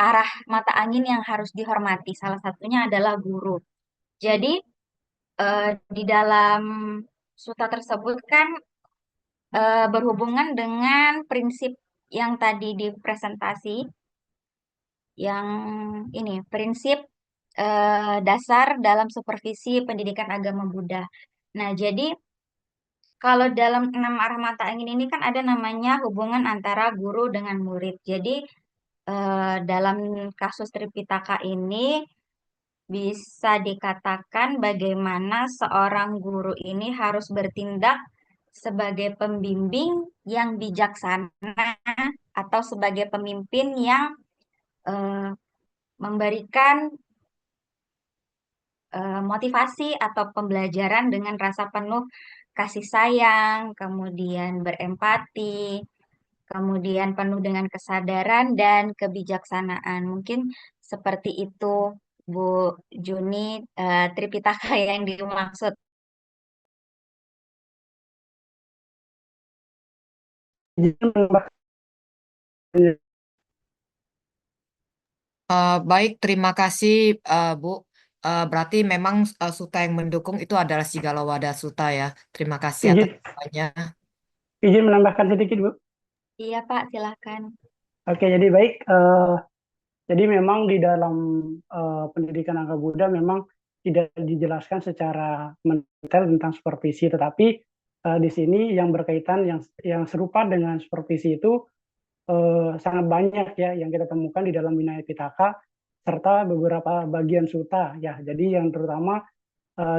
arah mata angin yang harus dihormati. Salah satunya adalah guru. Jadi di dalam sutta tersebut kan berhubungan dengan prinsip yang tadi dipresentasi, yang ini prinsip dasar dalam supervisi pendidikan agama Buddha. Nah, jadi kalau dalam 6 arah mata angin ini kan ada namanya hubungan antara guru dengan murid. Jadi dalam kasus Tripitaka ini bisa dikatakan bagaimana seorang guru ini harus bertindak sebagai pembimbing yang bijaksana atau sebagai pemimpin yang memberikan motivasi atau pembelajaran dengan rasa penuh kasih sayang, kemudian berempati, kemudian penuh dengan kesadaran dan kebijaksanaan. Mungkin seperti itu, Bu Juni, Tripitaka yang dimaksud. Baik, terima kasih Bu. Berarti memang sutta yang mendukung itu adalah Sigalowada Sutta ya. Terima kasih atas jawabannya. Izin menambahkan sedikit Bu. Iya Pak, silakan. Oke, jadi baik. Jadi memang di dalam pendidikan agama Buddha memang tidak dijelaskan secara mendetail tentang supervisi, tetapi di sini yang berkaitan yang serupa dengan supervisi itu sangat banyak ya yang kita temukan di dalam Vinaya Pitaka serta beberapa bagian sutta ya. Jadi yang terutama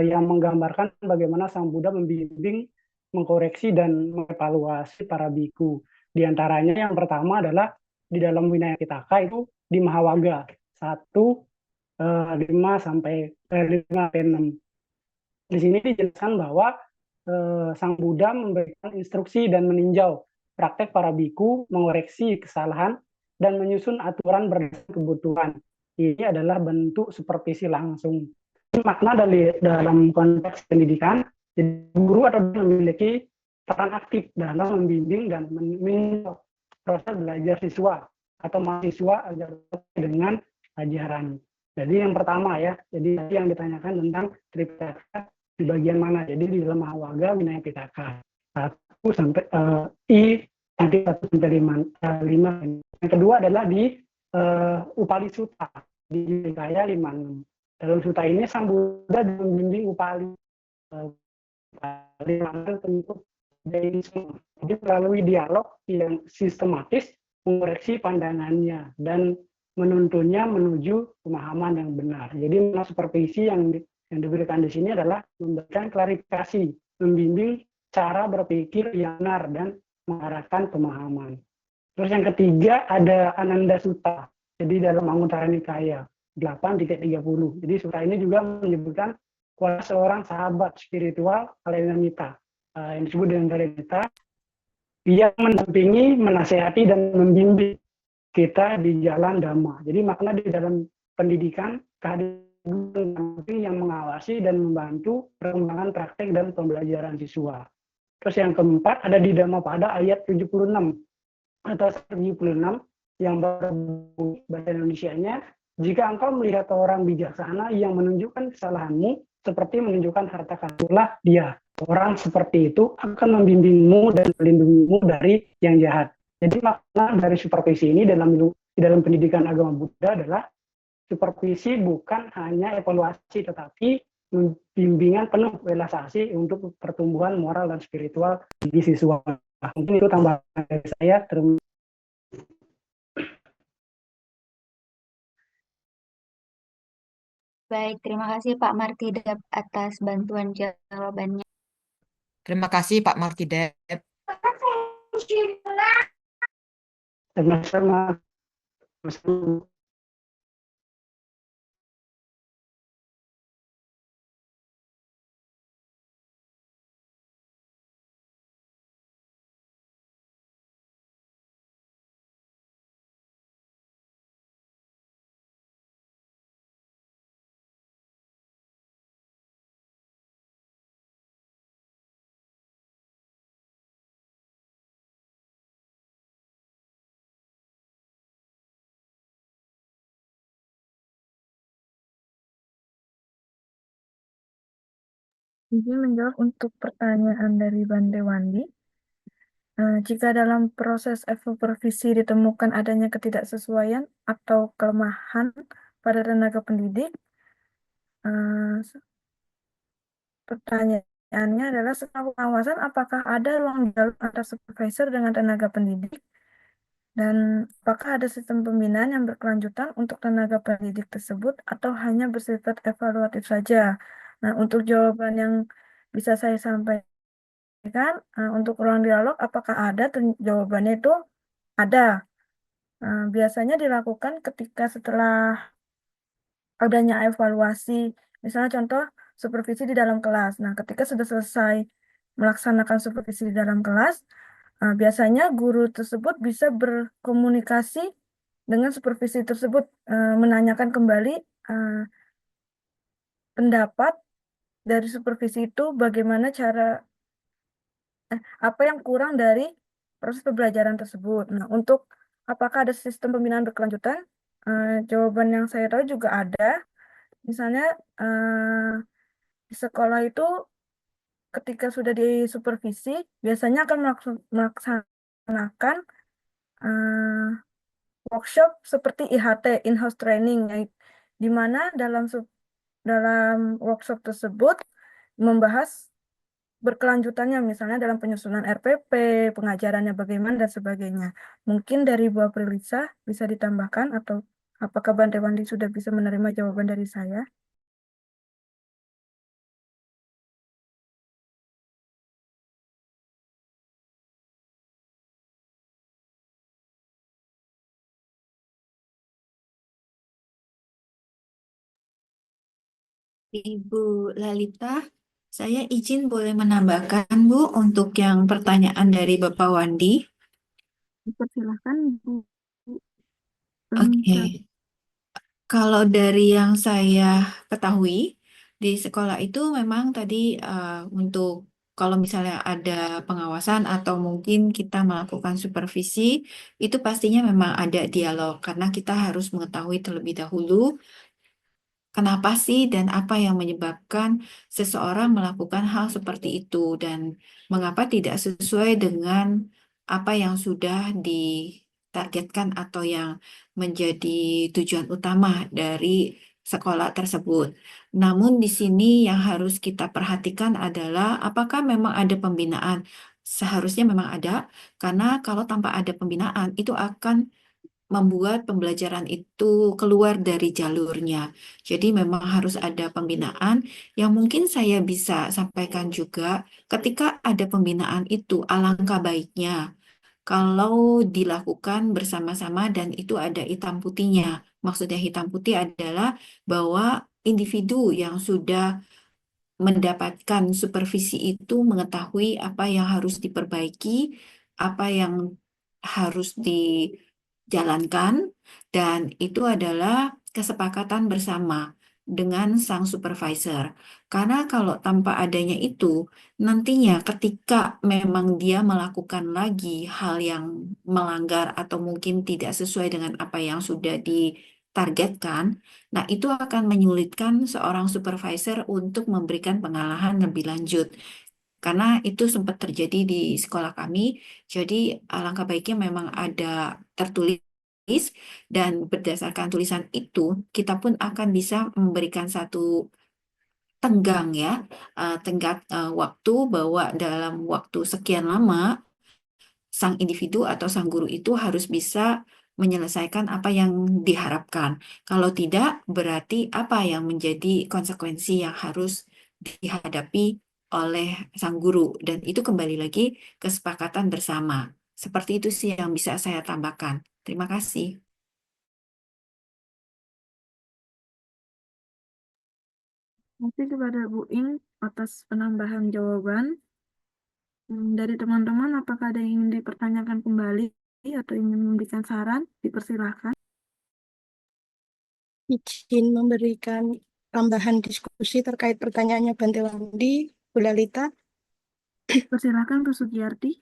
yang menggambarkan bagaimana Sang Buddha membimbing, mengkoreksi dan mengevaluasi para biku. Di antaranya yang pertama adalah di dalam Vinaya Pitaka itu di Mahawaga 1:5-6. Di sini dijelaskan bahwa Sang Buddha memberikan instruksi dan meninjau praktek para biku, mengoreksi kesalahan dan menyusun aturan berdasarkan kebutuhan. Ini adalah bentuk supervisi langsung. Makna dalam konteks pendidikan, jadi guru atau memiliki peran aktif dalam membimbing dan meninjau proses belajar siswa atau mahasiswa agar dengan ajaran. Jadi yang pertama ya, jadi yang ditanyakan tentang Tripitaka di bagian mana? Jadi di dalam Mahawaga Vinaya Pitaka 1-5. Yang kedua adalah di Upali Sutta di Nikaya 56. Dalam sutta ini Sang Buddha membimbing Upali bentuk Jainisme. Jadi melalui dialog yang sistematis mengoreksi pandangannya dan menuntunnya menuju pemahaman yang benar. Jadi supervisi yang diberikan di sini adalah memberikan klarifikasi, membimbing cara berpikir yang benar dan mengarahkan pemahaman. Terus yang ketiga ada Ananda Sutta. Jadi dalam Anguttara Nikaya 8.30. Jadi sutta ini juga menyebutkan kualitas seorang sahabat spiritual Kalenamita yang disebut dengan Kalenamita yang mendampingi, menasehati dan membimbing kita di jalan Dhamma. Jadi makna di dalam pendidikan kehadiran yang mengawasi dan membantu perkembangan praktek dan pembelajaran siswa. Terus yang keempat ada di Dhammapada ayat 76 atau 76 yang berbunyi bahasa Indonesianya, jika engkau melihat orang bijaksana yang menunjukkan kesalahanmu seperti menunjukkan harta karunlah dia. Orang seperti itu akan membimbingmu dan melindungimu dari yang jahat. Jadi makna dari supervisi ini di dalam pendidikan agama Buddha adalah supervisi bukan hanya evaluasi tetapi bimbingan penuh realisasi untuk pertumbuhan moral dan spiritual bagi siswa. Mungkin itu tambahan dari saya. Baik, terima kasih Pak Martidab atas bantuan jawabannya. Terima kasih Pak Martidab. Sama-sama. Izin menjawab untuk pertanyaan dari Bante Wandi. Jika dalam proses supervisi ditemukan adanya ketidaksesuaian atau kelemahan pada tenaga pendidik, pertanyaannya adalah setelah pengawasan apakah ada ruang dialog antara supervisor dengan tenaga pendidik dan apakah ada sistem pembinaan yang berkelanjutan untuk tenaga pendidik tersebut atau hanya bersifat evaluatif saja. Nah, untuk jawaban yang bisa saya sampaikan, untuk ruang dialog apakah ada? Jawabannya itu ada. Biasanya dilakukan ketika setelah adanya evaluasi, misalnya contoh supervisi di dalam kelas. Nah, ketika sudah selesai melaksanakan supervisi di dalam kelas, biasanya guru tersebut bisa berkomunikasi dengan supervisi tersebut, menanyakan kembali pendapat dari supervisi itu bagaimana apa yang kurang dari proses pembelajaran tersebut. Nah, untuk apakah ada sistem pembinaan berkelanjutan? Jawaban yang saya tahu juga ada. Misalnya di sekolah itu ketika sudah disupervisi, biasanya akan melaksanakan workshop seperti IHT, in-house training, di mana dalam workshop tersebut membahas berkelanjutannya, misalnya dalam penyusunan RPP, pengajarannya bagaimana, dan sebagainya. Mungkin dari Bu Aprilisa bisa ditambahkan, atau apakah Bante Wandi sudah bisa menerima jawaban dari saya? Ibu Lalita, saya izin boleh menambahkan Bu untuk yang pertanyaan dari Bapak Wandi. Dipersilahkan, Bu. Oke. Kalau dari yang saya ketahui, di sekolah itu memang tadi untuk kalau misalnya ada pengawasan atau mungkin kita melakukan supervisi, itu pastinya memang ada dialog karena kita harus mengetahui terlebih dahulu kenapa sih dan apa yang menyebabkan seseorang melakukan hal seperti itu dan mengapa tidak sesuai dengan apa yang sudah ditargetkan atau yang menjadi tujuan utama dari sekolah tersebut. Namun di sini yang harus kita perhatikan adalah apakah memang ada pembinaan. Seharusnya memang ada, karena kalau tanpa ada pembinaan itu akan membuat pembelajaran itu keluar dari jalurnya. Jadi memang harus ada pembinaan yang mungkin saya bisa sampaikan juga ketika ada pembinaan itu alangkah baiknya kalau dilakukan bersama-sama dan itu ada hitam putihnya. Maksudnya hitam putih adalah bahwa individu yang sudah mendapatkan supervisi itu mengetahui apa yang harus diperbaiki, apa yang harus dijalankan, dan itu adalah kesepakatan bersama dengan sang supervisor. Karena kalau tanpa adanya itu, nantinya ketika memang dia melakukan lagi hal yang melanggar atau mungkin tidak sesuai dengan apa yang sudah ditargetkan, nah, itu akan menyulitkan seorang supervisor untuk memberikan pengalahan lebih lanjut. Karena itu sempat terjadi di sekolah kami, jadi alangkah baiknya memang ada tertulis dan berdasarkan tulisan itu, kita pun akan bisa memberikan satu tenggang ya, tenggat waktu bahwa dalam waktu sekian lama sang individu atau sang guru itu harus bisa menyelesaikan apa yang diharapkan. Kalau tidak, berarti apa yang menjadi konsekuensi yang harus dihadapi oleh sang guru. Dan itu kembali lagi kesepakatan bersama. Seperti itu sih yang bisa saya tambahkan. Terima kasih. Terima kasih kepada Bu Ing atas penambahan jawaban. Dari teman-teman, apakah ada yang ingin dipertanyakan kembali atau ingin memberikan saran? Dipersilahkan. Izin memberikan tambahan diskusi terkait pertanyaannya Bante Wandi, Bu Lalita. Persilahkan Bu Sugiyarti.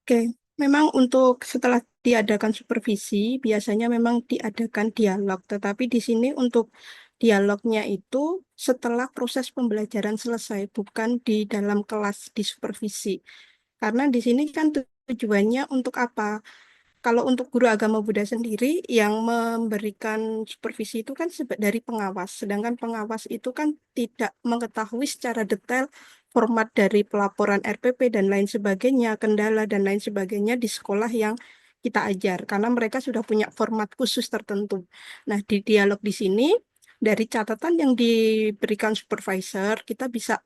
Oke, memang untuk setelah diadakan supervisi, biasanya memang diadakan dialog. Tetapi di sini untuk dialognya itu setelah proses pembelajaran selesai, bukan di dalam kelas di supervisi. Karena di sini kan tujuannya untuk apa? Kalau untuk guru agama Buddha sendiri yang memberikan supervisi itu kan dari pengawas, sedangkan pengawas itu kan tidak mengetahui secara detail format dari pelaporan RPP dan lain sebagainya, kendala dan lain sebagainya di sekolah yang kita ajar, karena mereka sudah punya format khusus tertentu. Nah, di dialog di sini, dari catatan yang diberikan supervisor, kita bisa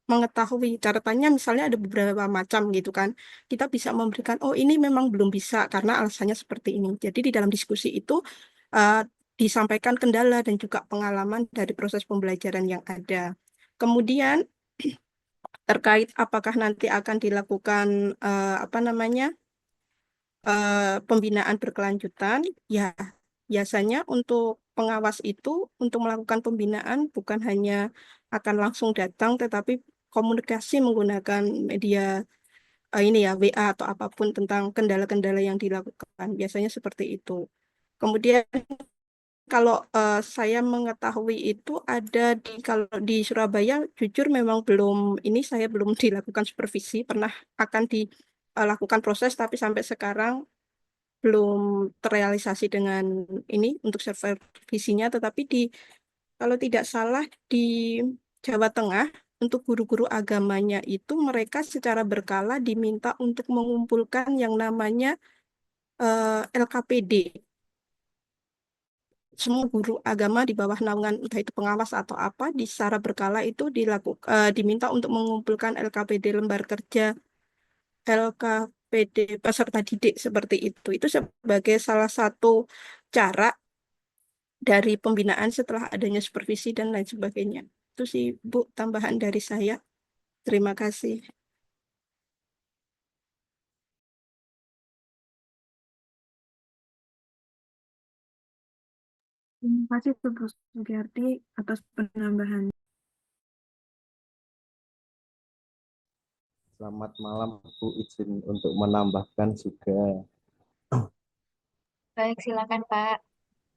mengetahui catatannya misalnya ada beberapa macam gitu kan. Kita bisa memberikan, oh ini memang belum bisa karena alasannya seperti ini. Jadi di dalam diskusi itu uh, disampaikan kendala dan juga pengalaman dari proses pembelajaran yang ada. Kemudian terkait apakah nanti akan dilakukan apa namanya pembinaan berkelanjutan, ya biasanya untuk pengawas itu untuk melakukan pembinaan bukan hanya akan langsung datang, tetapi komunikasi menggunakan media ini ya WA atau apapun tentang kendala-kendala yang dilakukan. Biasanya seperti itu. Kemudian kalau saya mengetahui itu ada kalau di Surabaya jujur memang belum ini saya belum dilakukan supervisi, pernah akan dilakukan proses tapi sampai sekarang belum terrealisasi dengan ini untuk supervisinya, tetapi kalau tidak salah di Jawa Tengah untuk guru-guru agamanya itu mereka secara berkala diminta untuk mengumpulkan yang namanya LKPD. Semua guru agama di bawah naungan entah itu pengawas atau apa di secara berkala itu diminta untuk mengumpulkan LKPD lembar kerja, LKPD peserta didik seperti itu. Itu sebagai salah satu cara dari pembinaan setelah adanya supervisi dan lain sebagainya. Itu sih Bu tambahan dari saya. Terima kasih. Terima kasih Bu Sugiyarti atas penambahan. Selamat malam Bu, izin untuk menambahkan juga. Baik, silakan Pak.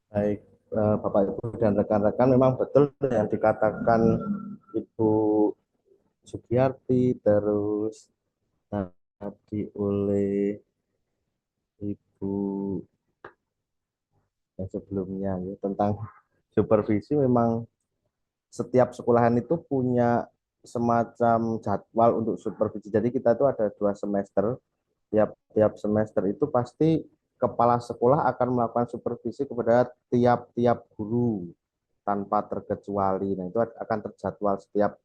Baik, Bapak Ibu dan rekan-rekan, memang betul yang dikatakan Ibu Sugiyarti, terus tadi oleh Ibu yang sebelumnya ya, tentang supervisi. Memang setiap sekolahan itu punya semacam jadwal untuk supervisi. Jadi kita itu ada 2 semester. Tiap semester itu pasti kepala sekolah akan melakukan supervisi kepada tiap-tiap guru tanpa terkecuali. Nah, itu akan terjadwal setiap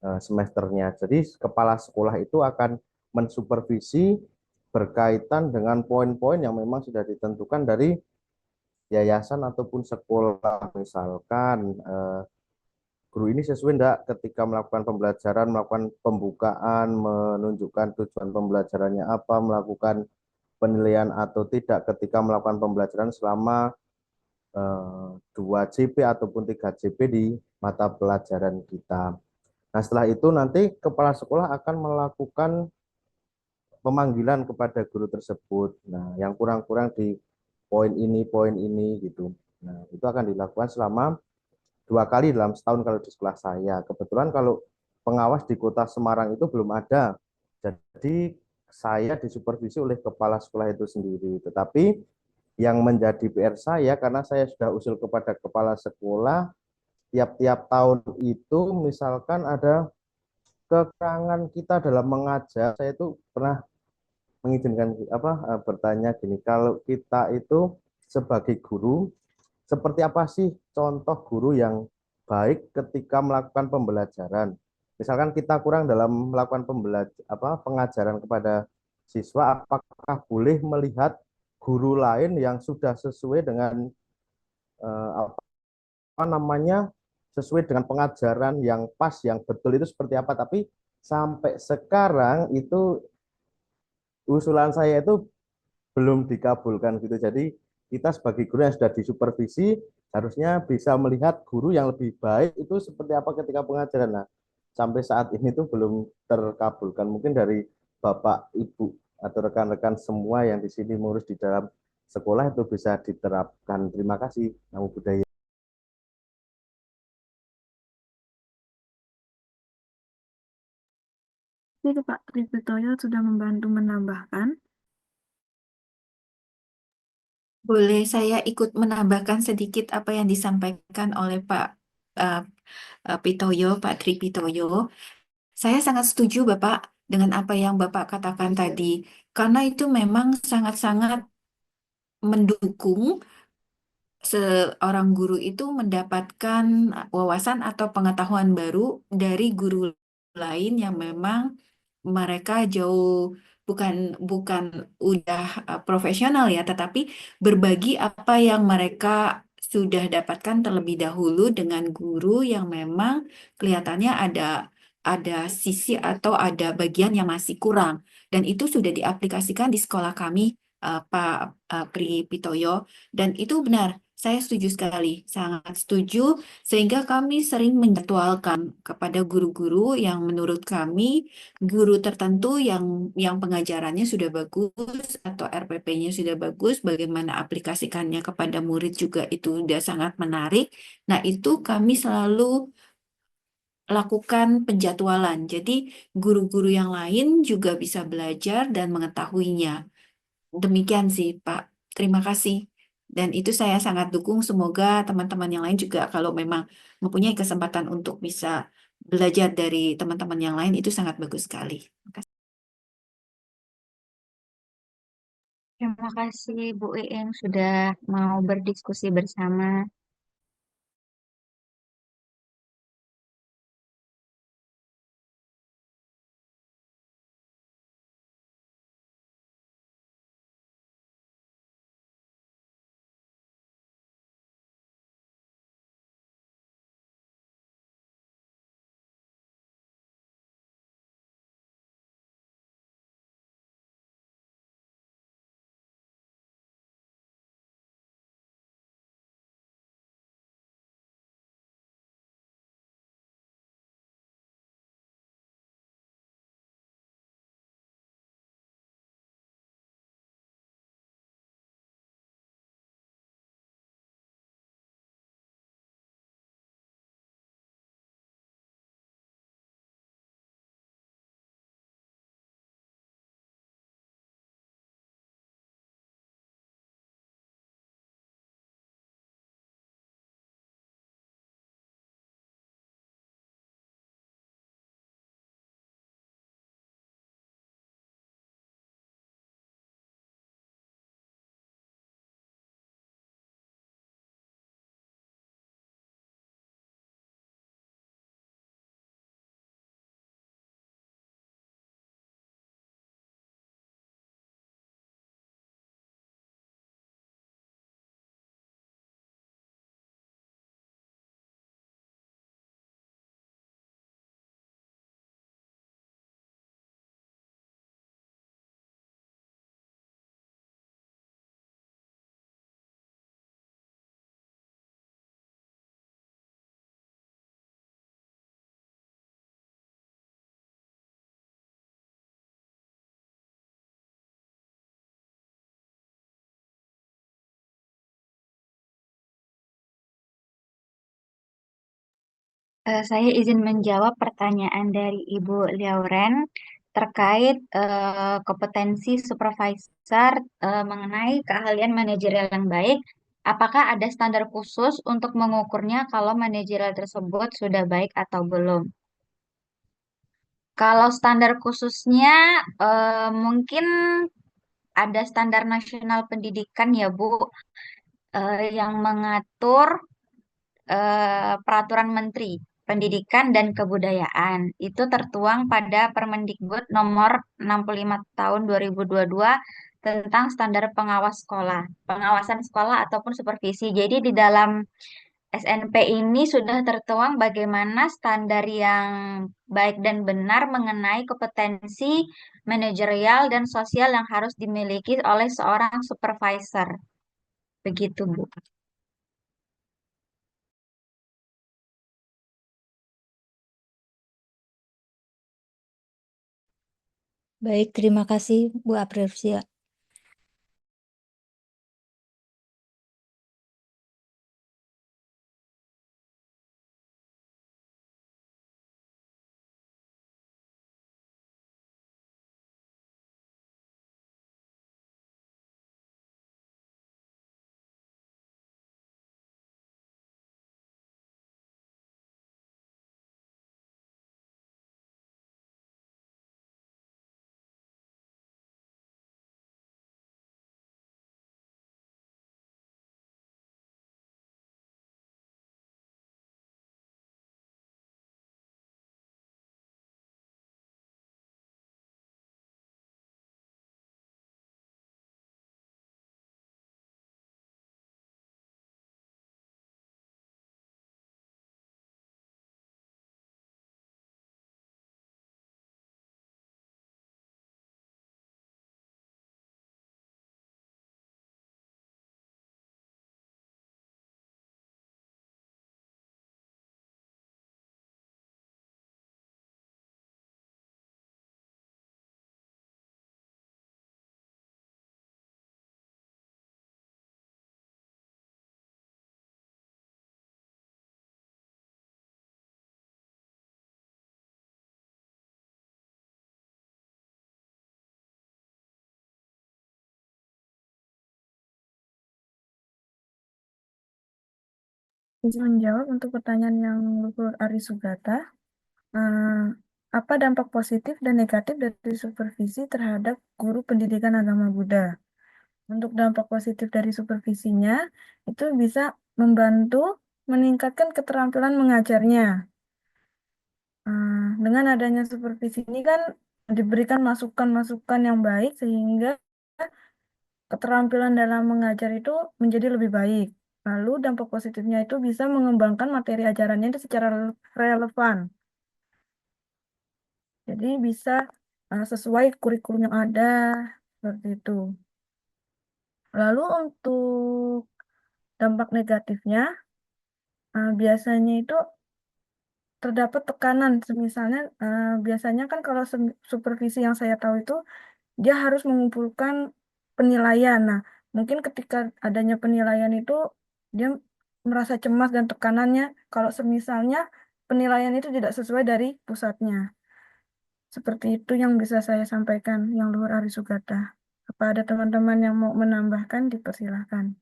semesternya. Jadi kepala sekolah itu akan mensupervisi berkaitan dengan poin-poin yang memang sudah ditentukan dari yayasan ataupun sekolah. Misalkan guru ini sesuai enggak ketika melakukan pembelajaran, melakukan pembukaan, menunjukkan tujuan pembelajarannya apa, melakukan penilaian atau tidak ketika melakukan pembelajaran selama 2 JP ataupun 3 JP di mata pelajaran kita. Nah, setelah itu nanti kepala sekolah akan melakukan pemanggilan kepada guru tersebut. Nah, yang kurang-kurang di poin ini gitu. Nah, itu akan dilakukan selama 2 kali dalam setahun kalau di sekolah saya. Kebetulan kalau pengawas di Kota Semarang itu belum ada. Jadi saya disupervisi oleh kepala sekolah itu sendiri. Tetapi yang menjadi PR saya, karena saya sudah usul kepada kepala sekolah, tiap-tiap tahun itu misalkan ada kekurangan kita dalam mengajar, saya itu pernah mengizinkan bertanya gini, kalau kita itu sebagai guru, seperti apa sih contoh guru yang baik ketika melakukan pembelajaran? Misalkan kita kurang dalam melakukan pengajaran kepada siswa, apakah boleh melihat guru lain yang sudah sesuai dengan sesuai dengan pengajaran yang pas, yang betul itu seperti apa? Tapi sampai sekarang itu usulan saya itu belum dikabulkan gitu. Jadi kita sebagai guru yang sudah disupervisi harusnya bisa melihat guru yang lebih baik itu seperti apa ketika pengajaran. Nah, sampai saat ini tuh belum terkabulkan. Mungkin dari Bapak, Ibu, atau rekan-rekan semua yang di sini mengurus di dalam sekolah itu bisa diterapkan. Terima kasih. Namo Buddhaya. Jadi Pak Tripitoyo sudah membantu menambahkan. Boleh saya ikut menambahkan sedikit apa yang disampaikan oleh Pak uh, Pitoyo, Pak Tri Pitoyo. Saya sangat setuju Bapak dengan apa yang Bapak katakan tadi, karena itu memang sangat-sangat mendukung seorang guru itu mendapatkan wawasan atau pengetahuan baru dari guru lain yang memang mereka jauh bukan bukan udah profesional ya, tetapi berbagi apa yang mereka sudah dapatkan terlebih dahulu dengan guru yang memang kelihatannya ada sisi atau ada bagian yang masih kurang, dan itu sudah diaplikasikan di sekolah kami, Pak Pri Pitoyo, dan itu benar. Saya setuju sekali, sangat setuju, sehingga kami sering menjadwalkan kepada guru-guru yang menurut kami guru tertentu yang pengajarannya sudah bagus atau RPP-nya sudah bagus, bagaimana aplikasikannya kepada murid juga itu sudah sangat menarik. Nah, itu kami selalu lakukan penjadwalan. Jadi, guru-guru yang lain juga bisa belajar dan mengetahuinya. Demikian sih, Pak. Terima kasih. Dan itu saya sangat dukung. Semoga teman-teman yang lain juga kalau memang mempunyai kesempatan untuk bisa belajar dari teman-teman yang lain, itu sangat bagus sekali. Terima kasih. Terima kasih Bu Iing sudah mau berdiskusi bersama. Saya izin menjawab pertanyaan dari Ibu Liauren terkait kompetensi supervisor mengenai keahlian manajerial yang baik. Apakah ada standar khusus untuk mengukurnya kalau manajerial tersebut sudah baik atau belum? Kalau standar khususnya mungkin ada standar nasional pendidikan ya Bu, yang mengatur Peraturan Menteri Pendidikan dan Kebudayaan. Itu tertuang pada Permendikbud nomor 65 tahun 2022 tentang standar pengawas sekolah, pengawasan sekolah ataupun supervisi. Jadi di dalam SNP ini sudah tertuang bagaimana standar yang baik dan benar mengenai kompetensi manajerial dan sosial yang harus dimiliki oleh seorang supervisor. Begitu, Bu. Baik, terima kasih Bu Aprilsia. Izin menjawab untuk pertanyaan yang Luhur Ari Sugata. Eh, apa dampak positif dan negatif dari supervisi terhadap guru pendidikan agama Buddha? Untuk dampak positif dari supervisinya, itu bisa membantu meningkatkan keterampilan mengajarnya. Dengan adanya supervisi ini kan diberikan masukan-masukan yang baik sehingga keterampilan dalam mengajar itu menjadi lebih baik. Lalu dampak positifnya itu bisa mengembangkan materi ajarannya itu secara relevan. Jadi bisa sesuai kurikulum yang ada, seperti itu. Lalu untuk dampak negatifnya, biasanya itu terdapat tekanan. Misalnya, biasanya kan kalau supervisi yang saya tahu itu, dia harus mengumpulkan penilaian. Nah, mungkin ketika adanya penilaian itu, dia merasa cemas dan tekanannya kalau semisalnya penilaian itu tidak sesuai dari pusatnya. Seperti itu yang bisa saya sampaikan, yang Luhur Ari Sugata. Apa ada teman-teman yang mau menambahkan, dipersilahkan.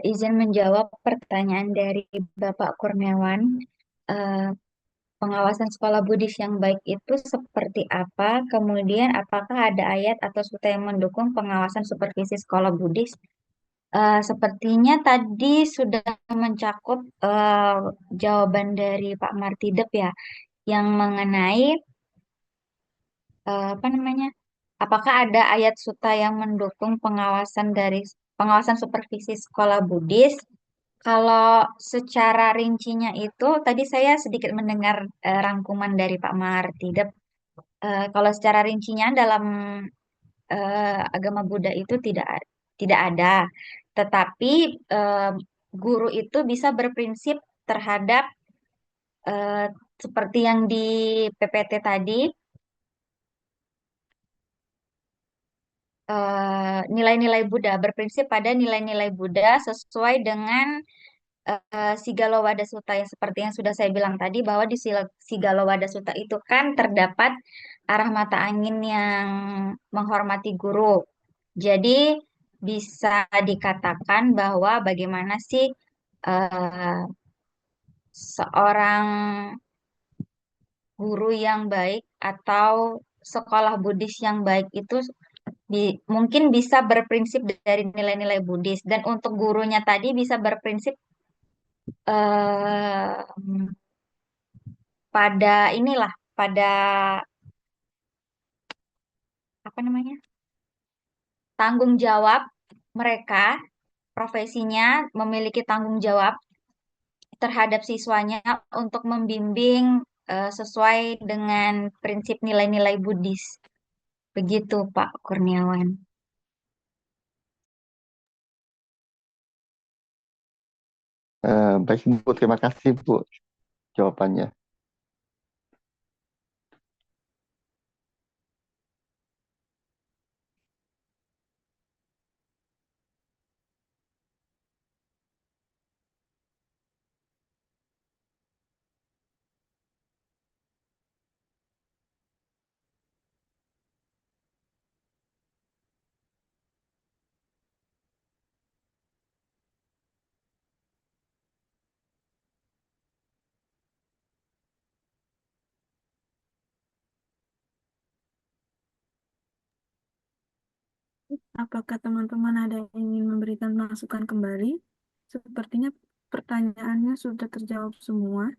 Izin menjawab pertanyaan dari Bapak Kurniawan. Eh, Pengawasan sekolah Buddhis yang baik itu seperti apa? Kemudian apakah ada ayat atau suta yang mendukung pengawasan supervisi sekolah Buddhis? Sepertinya tadi sudah mencakup jawaban dari Pak Martidep ya, yang mengenai apa namanya? Apakah ada ayat suta yang mendukung pengawasan supervisi sekolah Buddhis? Kalau secara rincinya itu, tadi saya sedikit mendengar rangkuman dari Pak Martidep. Kalau secara rincinya dalam agama Buddha itu tidak ada, tetapi eh, guru itu bisa berprinsip terhadap eh, seperti yang di PPT tadi, nilai-nilai Buddha, berprinsip pada nilai-nilai Buddha sesuai dengan Sigalowada Sutta yang seperti yang sudah saya bilang tadi bahwa di Sigalowada Sutta itu kan terdapat arah mata angin yang menghormati guru. Jadi bisa dikatakan bahwa bagaimana sih eh, seorang guru yang baik atau sekolah Buddhis yang baik itu mungkin bisa berprinsip dari nilai-nilai Buddhis dan untuk gurunya tadi bisa berprinsip eh, pada inilah pada apa namanya tanggung jawab mereka profesinya memiliki tanggung jawab terhadap siswanya untuk membimbing sesuai dengan prinsip nilai-nilai Buddhis. Begitu, Pak Kurniawan. Baik Bu, terima kasih Bu jawabannya. Apakah teman-teman ada yang ingin memberikan masukan kembali? Sepertinya pertanyaannya sudah terjawab semua.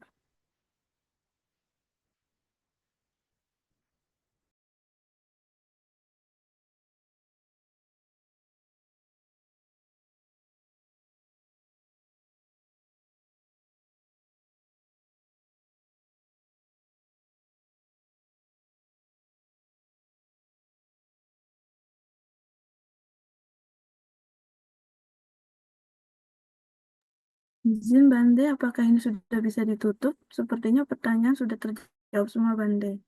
Izin Bande, apakah ini sudah bisa ditutup? Sepertinya pertanyaan sudah terjawab semua Bande.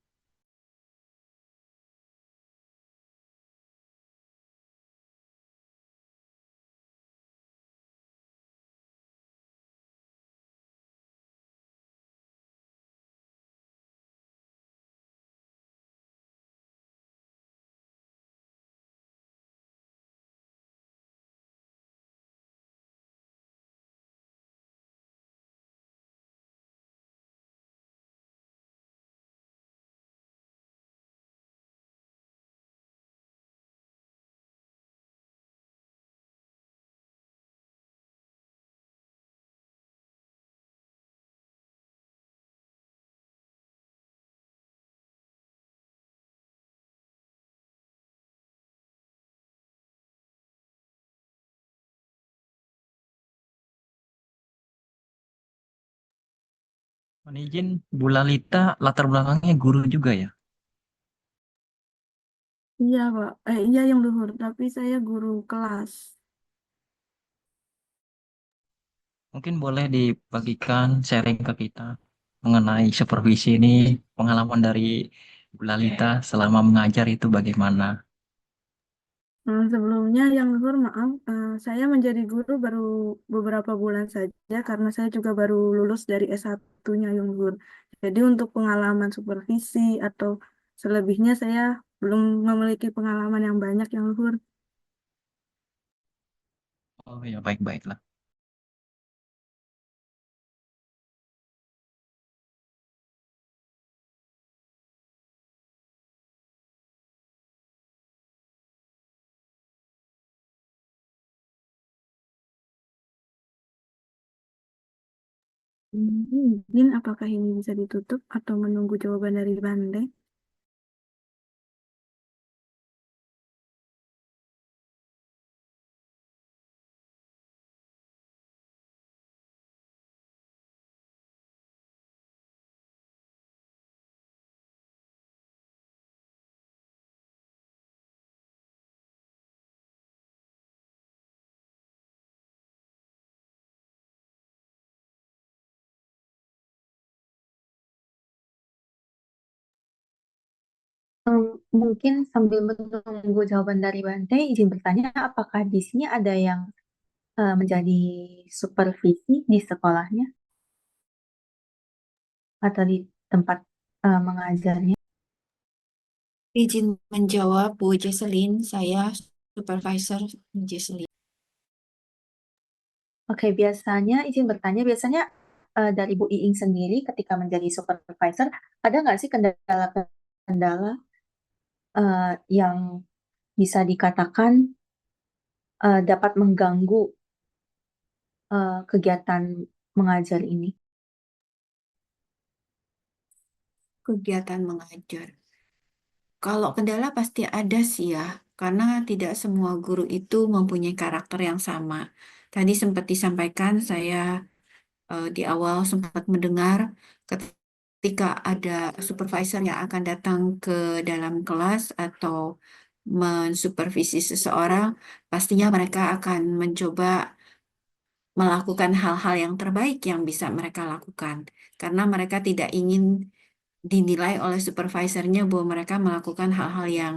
Mohon izin, Bu Lalita latar belakangnya guru juga ya? Iya, Pak. Iya yang luhur, tapi saya guru kelas. Mungkin boleh dibagikan sharing ke kita mengenai supervisi ini, pengalaman dari Bu Lalita selama mengajar itu bagaimana? Sebelumnya yang luhur maaf, saya menjadi guru baru beberapa bulan saja karena saya juga baru lulus dari S1-nya yang luhur. Jadi untuk pengalaman supervisi atau selebihnya saya belum memiliki pengalaman yang banyak yang luhur. Oh ya, baik-baiklah. Izin apakah ini bisa ditutup atau menunggu jawaban dari Bande? mungkin sambil menunggu jawaban dari Bante, izin bertanya, apakah di sini ada yang menjadi supervisi di sekolahnya atau di tempat mengajarnya? Izin menjawab Bu Jesselyn, saya supervisor Jesselyn. Oke, biasanya izin bertanya, biasanya dari Bu Iing sendiri ketika menjadi supervisor, ada nggak sih kendala-kendala yang bisa dikatakan dapat mengganggu kegiatan mengajar ini? Kegiatan mengajar. Kalau kendala pasti ada sih ya, karena tidak semua guru itu mempunyai karakter yang sama. Tadi sempat disampaikan, saya di awal sempat mendengar ketika ada supervisor yang akan datang ke dalam kelas atau mensupervisi seseorang, pastinya mereka akan mencoba melakukan hal-hal yang terbaik yang bisa mereka lakukan, karena mereka tidak ingin dinilai oleh supervisornya bahwa mereka melakukan hal-hal yang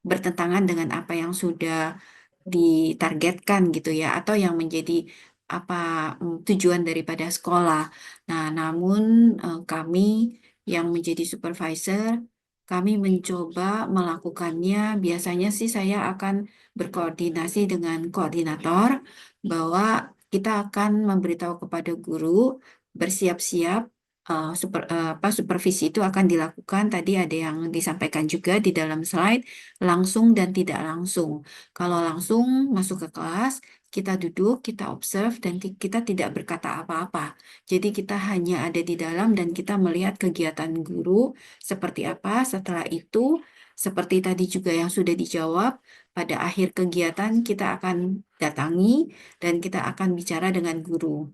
bertentangan dengan apa yang sudah ditargetkan gitu ya, atau yang menjadi apa tujuan daripada sekolah. Nah, namun kami yang menjadi supervisor, kami mencoba melakukannya. Biasanya sih saya akan berkoordinasi dengan koordinator bahwa kita akan memberitahu kepada guru bersiap-siap supervisi itu akan dilakukan. Tadi ada yang disampaikan juga di dalam slide, langsung dan tidak langsung. Kalau langsung masuk ke kelas, kita duduk, kita observe, dan kita tidak berkata apa-apa. Jadi kita hanya ada di dalam dan kita melihat kegiatan guru seperti apa. Setelah itu, seperti tadi juga yang sudah dijawab, pada akhir kegiatan kita akan datangi dan kita akan bicara dengan guru.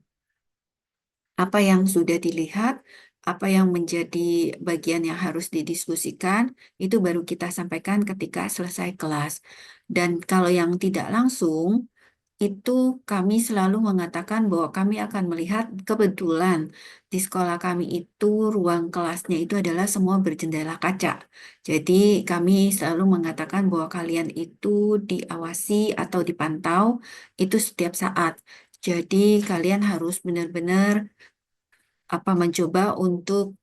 Apa yang sudah dilihat, apa yang menjadi bagian yang harus didiskusikan, itu baru kita sampaikan ketika selesai kelas. Dan kalau yang tidak langsung, itu kami selalu mengatakan bahwa kami akan melihat kebetulan di sekolah kami itu ruang kelasnya itu adalah semua berjendela kaca. Jadi kami selalu mengatakan bahwa kalian itu diawasi atau dipantau itu setiap saat. Jadi kalian harus benar-benar mencoba untuk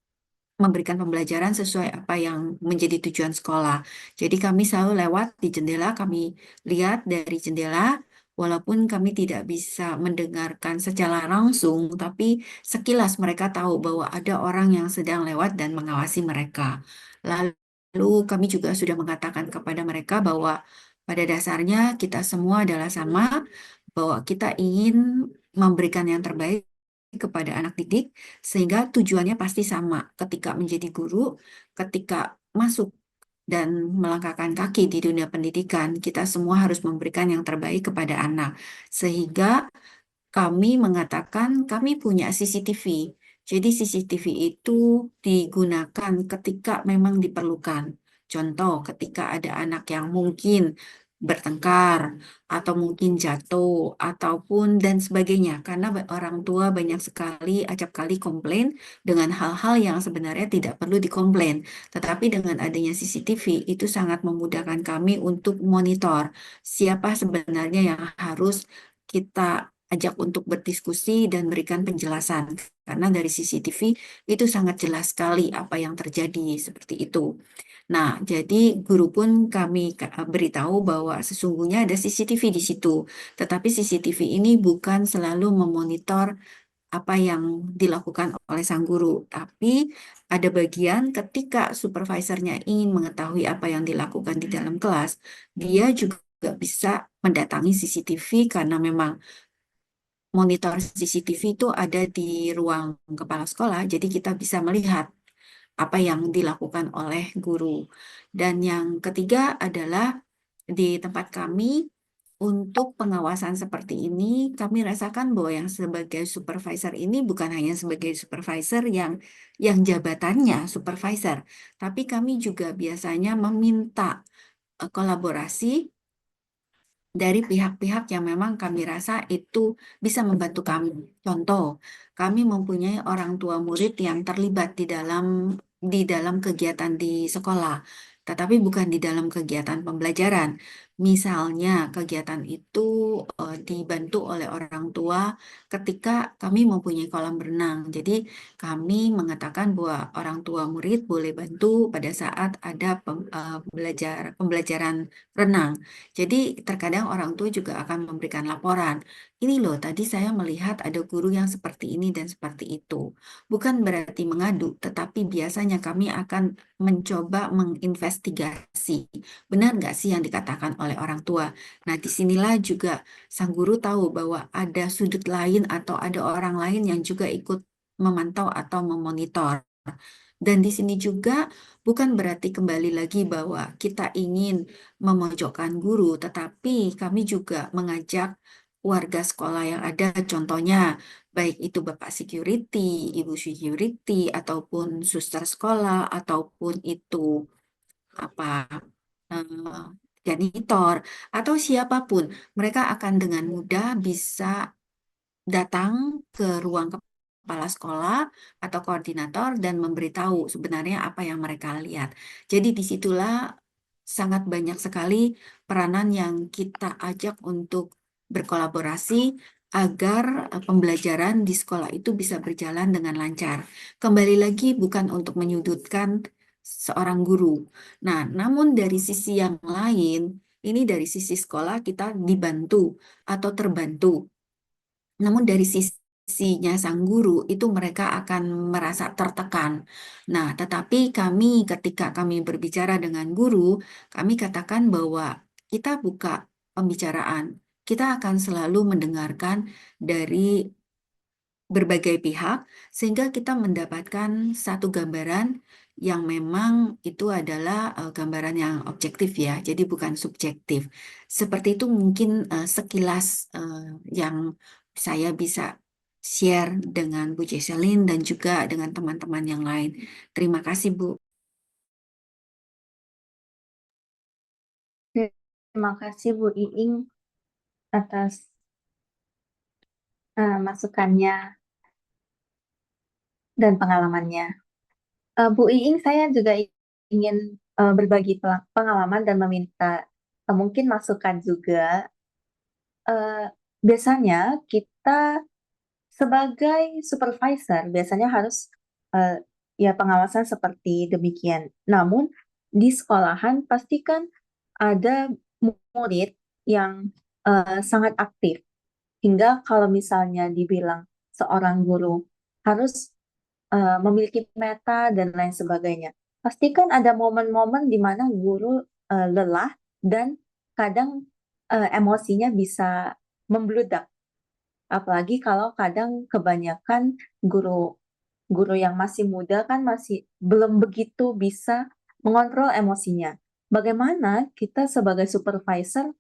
memberikan pembelajaran sesuai apa yang menjadi tujuan sekolah. Jadi kami selalu lewat di jendela, kami lihat dari jendela, walaupun kami tidak bisa mendengarkan secara langsung, tapi sekilas mereka tahu bahwa ada orang yang sedang lewat dan mengawasi mereka. Lalu kami juga sudah mengatakan kepada mereka bahwa pada dasarnya kita semua adalah sama, bahwa kita ingin memberikan yang terbaik kepada anak didik, sehingga tujuannya pasti sama ketika menjadi guru, ketika masuk dan melangkahkan kaki di dunia pendidikan, kita semua harus memberikan yang terbaik kepada anak. Sehingga kami mengatakan kami punya CCTV. Jadi CCTV itu digunakan ketika memang diperlukan. Contoh, ketika ada anak yang mungkin bertengkar atau mungkin jatuh ataupun dan sebagainya, karena orang tua banyak sekali acap kali komplain dengan hal-hal yang sebenarnya tidak perlu dikomplain, tetapi dengan adanya CCTV itu sangat memudahkan kami untuk monitor siapa sebenarnya yang harus kita ajak untuk berdiskusi dan berikan penjelasan, karena dari CCTV itu sangat jelas sekali apa yang terjadi seperti itu. Nah, jadi guru pun kami beritahu bahwa sesungguhnya ada CCTV di situ, tetapi CCTV ini bukan selalu memonitor apa yang dilakukan oleh sang guru, tapi ada bagian ketika supervisornya ingin mengetahui apa yang dilakukan di dalam kelas, dia juga bisa mendatangi CCTV karena memang monitor CCTV itu ada di ruang kepala sekolah, jadi kita bisa melihat apa yang dilakukan oleh guru. Dan yang ketiga adalah di tempat kami untuk pengawasan seperti ini, kami rasakan bahwa yang sebagai supervisor ini bukan hanya sebagai supervisor yang jabatannya supervisor, tapi kami juga biasanya meminta kolaborasi dari pihak-pihak yang memang kami rasa itu bisa membantu kami. Contoh, kami mempunyai orang tua murid yang terlibat di dalam kegiatan di sekolah. tetapi bukan di dalam kegiatan pembelajaran. Misalnya, kegiatan itu dibantu oleh orang tua ketika kami mempunyai kolam renang. Jadi, kami mengatakan bahwa orang tua murid boleh bantu pada saat ada pembelajaran renang. Jadi, terkadang orang tua juga akan memberikan laporan. Ini loh, tadi saya melihat ada guru yang seperti ini dan seperti itu. Bukan berarti mengadu, tetapi biasanya kami akan mencoba menginvestigasi. Benar nggak sih yang dikatakan oleh orang tua? Nah, disinilah juga sang guru tahu bahwa ada sudut lain atau ada orang lain yang juga ikut memantau atau memonitor. Dan di sini juga bukan berarti kembali lagi bahwa kita ingin memojokkan guru, tetapi kami juga mengajak warga sekolah yang ada, contohnya baik itu Bapak security, Ibu security, ataupun suster sekolah, ataupun itu apa eh, janitor, atau siapapun, mereka akan dengan mudah bisa datang ke ruang kepala sekolah atau koordinator dan memberitahu sebenarnya apa yang mereka lihat. Jadi disitulah sangat banyak sekali peranan yang kita ajak untuk berkolaborasi agar pembelajaran di sekolah itu bisa berjalan dengan lancar. Kembali lagi bukan untuk menyudutkan seorang guru. Nah, namun dari sisi yang lain, ini dari sisi sekolah kita dibantu atau terbantu. Namun dari sisinya sang guru itu mereka akan merasa tertekan. Nah, tetapi kami ketika kami berbicara dengan guru, kami katakan bahwa kita buka pembicaraan. Kita akan selalu mendengarkan dari berbagai pihak sehingga kita mendapatkan satu gambaran yang memang itu adalah gambaran yang objektif ya, jadi bukan subjektif. Seperti itu mungkin sekilas yang saya bisa share dengan Bu Jesselyn dan juga dengan teman-teman yang lain. Terima kasih, Bu. Terima kasih Bu Iing atas masukannya dan pengalamannya. Bu Iing, saya juga ingin berbagi pengalaman dan meminta mungkin masukan juga. Biasanya kita sebagai supervisor biasanya harus ya pengawasan seperti demikian. Namun di sekolahan pastikan ada murid yang sangat aktif. Hingga kalau misalnya dibilang seorang guru harus memiliki meta dan lain sebagainya. Pastikan ada momen-momen di mana guru lelah dan kadang emosinya bisa membludak. Apalagi kalau kadang kebanyakan guru yang masih muda kan masih belum begitu bisa mengontrol emosinya. Bagaimana kita sebagai supervisor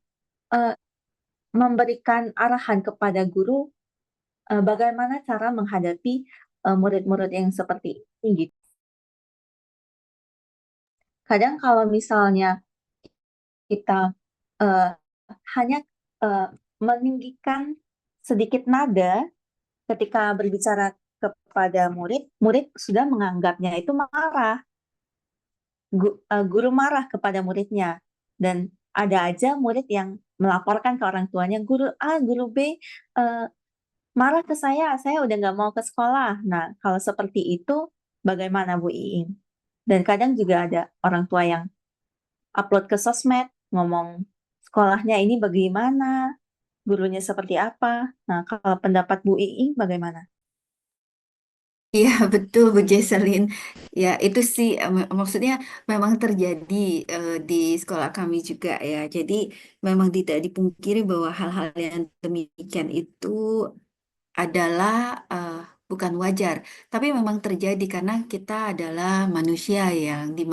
memberikan arahan kepada guru bagaimana cara menghadapi murid-murid yang seperti ini gitu. Kadang kalau misalnya kita hanya meninggikan sedikit nada ketika berbicara kepada murid, murid sudah menganggapnya itu marah. Guru marah kepada muridnya dan ada aja murid yang melaporkan ke orang tuanya, guru A, guru B marah ke saya udah nggak mau ke sekolah. Nah, kalau seperti itu, bagaimana Bu Iing? Dan kadang juga ada orang tua yang upload ke sosmed, ngomong sekolahnya ini bagaimana, gurunya seperti apa. Nah, kalau pendapat Bu Iing bagaimana? Iya, betul Bu Jesselyn. Ya, itu sih maksudnya memang terjadi di sekolah kami juga ya. Jadi memang tidak dipungkiri bahwa hal-hal yang demikian itu adalah bukan wajar, tapi memang terjadi karena kita adalah manusia yang di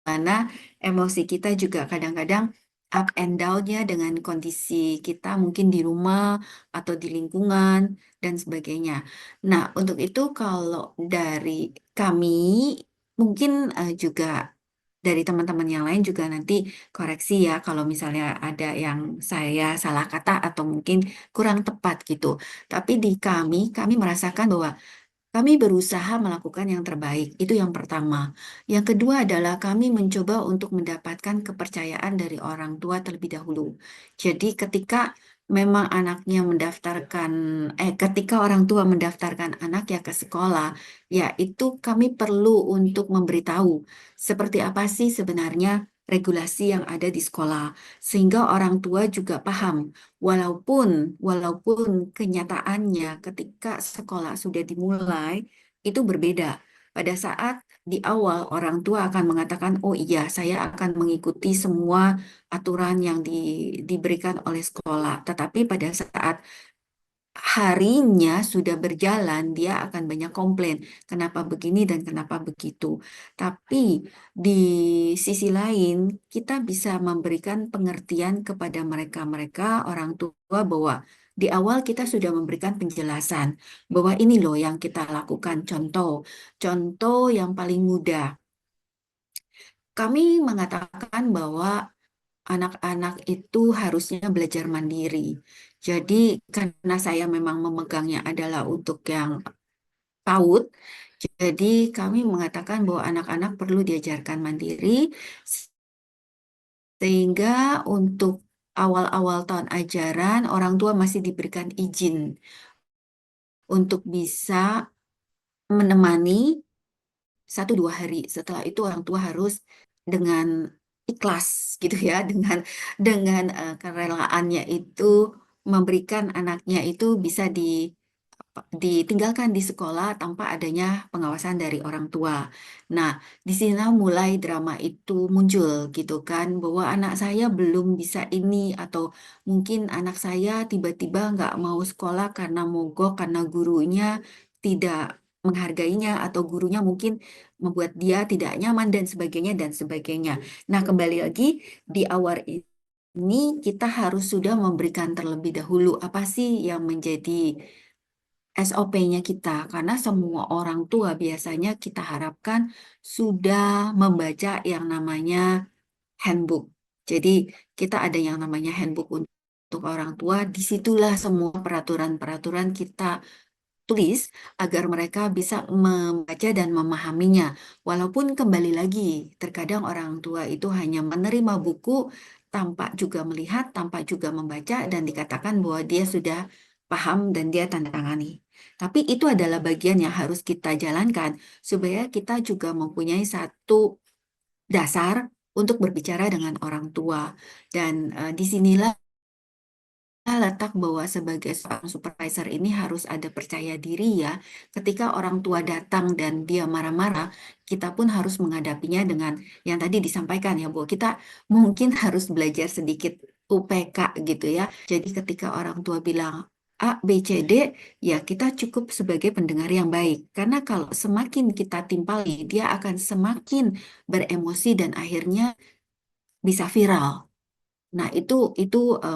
mana emosi kita juga kadang-kadang up and down-nya dengan kondisi kita mungkin di rumah atau di lingkungan dan sebagainya. Nah, untuk itu kalau dari kami mungkin juga dari teman-teman yang lain juga nanti koreksi ya kalau misalnya ada yang saya salah kata atau mungkin kurang tepat gitu. Tapi di kami merasakan bahwa Kami berusaha melakukan yang terbaik, itu yang pertama. Yang kedua adalah kami mencoba untuk mendapatkan kepercayaan dari orang tua terlebih dahulu. Jadi ketika memang anaknya ketika orang tua mendaftarkan anak ya ke sekolah, ya itu kami perlu untuk memberitahu seperti apa sih sebenarnya regulasi yang ada di sekolah, sehingga orang tua juga paham. Walaupun kenyataannya ketika sekolah sudah dimulai itu berbeda. Pada saat di awal orang tua akan mengatakan, oh iya saya akan mengikuti semua aturan yang diberikan oleh sekolah. Tetapi pada saat harinya sudah berjalan, dia akan banyak komplain. Kenapa begini dan kenapa begitu. Tapi di sisi lain, kita bisa memberikan pengertian kepada mereka-mereka orang tua bahwa di awal kita sudah memberikan penjelasan bahwa ini loh yang kita lakukan. Contoh yang paling mudah. Kami mengatakan bahwa anak-anak itu harusnya belajar mandiri. Jadi karena saya memang memegangnya adalah untuk yang PAUD, jadi kami mengatakan bahwa anak-anak perlu diajarkan mandiri, sehingga untuk awal-awal tahun ajaran orang tua masih diberikan izin untuk bisa menemani 1-2 hari. Setelah itu orang tua harus dengan ikhlas gitu ya, dengan kerelaannya itu memberikan anaknya itu bisa ditinggalkan di sekolah tanpa adanya pengawasan dari orang tua. Nah, di sini mulai drama itu muncul gitu kan, bahwa anak saya belum bisa ini atau mungkin anak saya tiba-tiba nggak mau sekolah karena mogok, karena gurunya tidak menghargainya atau gurunya mungkin membuat dia tidak nyaman dan sebagainya dan sebagainya. Nah, kembali lagi di awal ini kita harus sudah memberikan terlebih dahulu apa sih yang menjadi SOP-nya kita, karena semua orang tua biasanya kita harapkan sudah membaca yang namanya handbook. Jadi kita ada yang namanya handbook untuk orang tua, disitulah semua peraturan-peraturan kita tulis agar mereka bisa membaca dan memahaminya. Walaupun kembali lagi, terkadang orang tua itu hanya menerima buku tanpa juga melihat, tanpa juga membaca, dan dikatakan bahwa dia sudah paham dan dia tanda tangani. Tapi itu adalah bagian yang harus kita jalankan supaya kita juga mempunyai satu dasar untuk berbicara dengan orang tua. Dan disinilah letak bahwa sebagai seorang supervisor ini harus ada percaya diri ya. Ketika orang tua datang dan dia marah-marah, kita pun harus menghadapinya dengan yang tadi disampaikan ya, bahwa kita mungkin harus belajar sedikit UPK gitu ya. Jadi ketika orang tua bilang A, B, C, D, ya kita cukup sebagai pendengar yang baik. Karena kalau semakin kita timpali, dia akan semakin beremosi dan akhirnya bisa viral. Nah, itu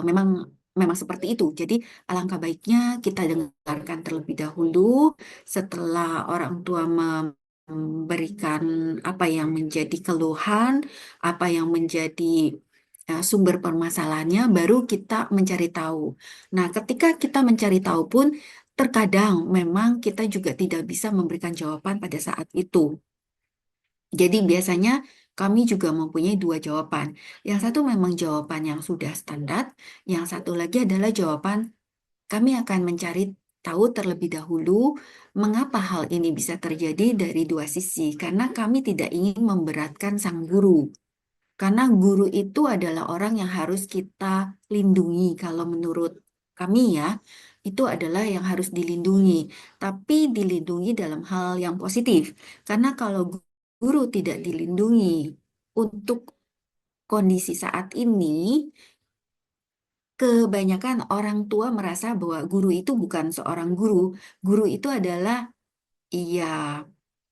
memang seperti itu. Jadi, alangkah baiknya kita dengarkan terlebih dahulu setelah orang tua memberikan apa yang menjadi keluhan, apa yang menjadi sumber permasalahannya, baru kita mencari tahu. Nah, ketika kita mencari tahu pun, terkadang memang kita juga tidak bisa memberikan jawaban pada saat itu. Jadi biasanya kami juga mempunyai 2 jawaban. Yang satu memang jawaban yang sudah standar, yang satu lagi adalah jawaban kami akan mencari tahu terlebih dahulu mengapa hal ini bisa terjadi dari 2 sisi. Karena kami tidak ingin memberatkan sang guru. Karena guru itu adalah orang yang harus kita lindungi. Kalau menurut kami ya, itu adalah yang harus dilindungi. Tapi dilindungi dalam hal yang positif. Karena kalau guru tidak dilindungi untuk kondisi saat ini, kebanyakan orang tua merasa bahwa guru itu bukan seorang guru. Guru itu adalah iya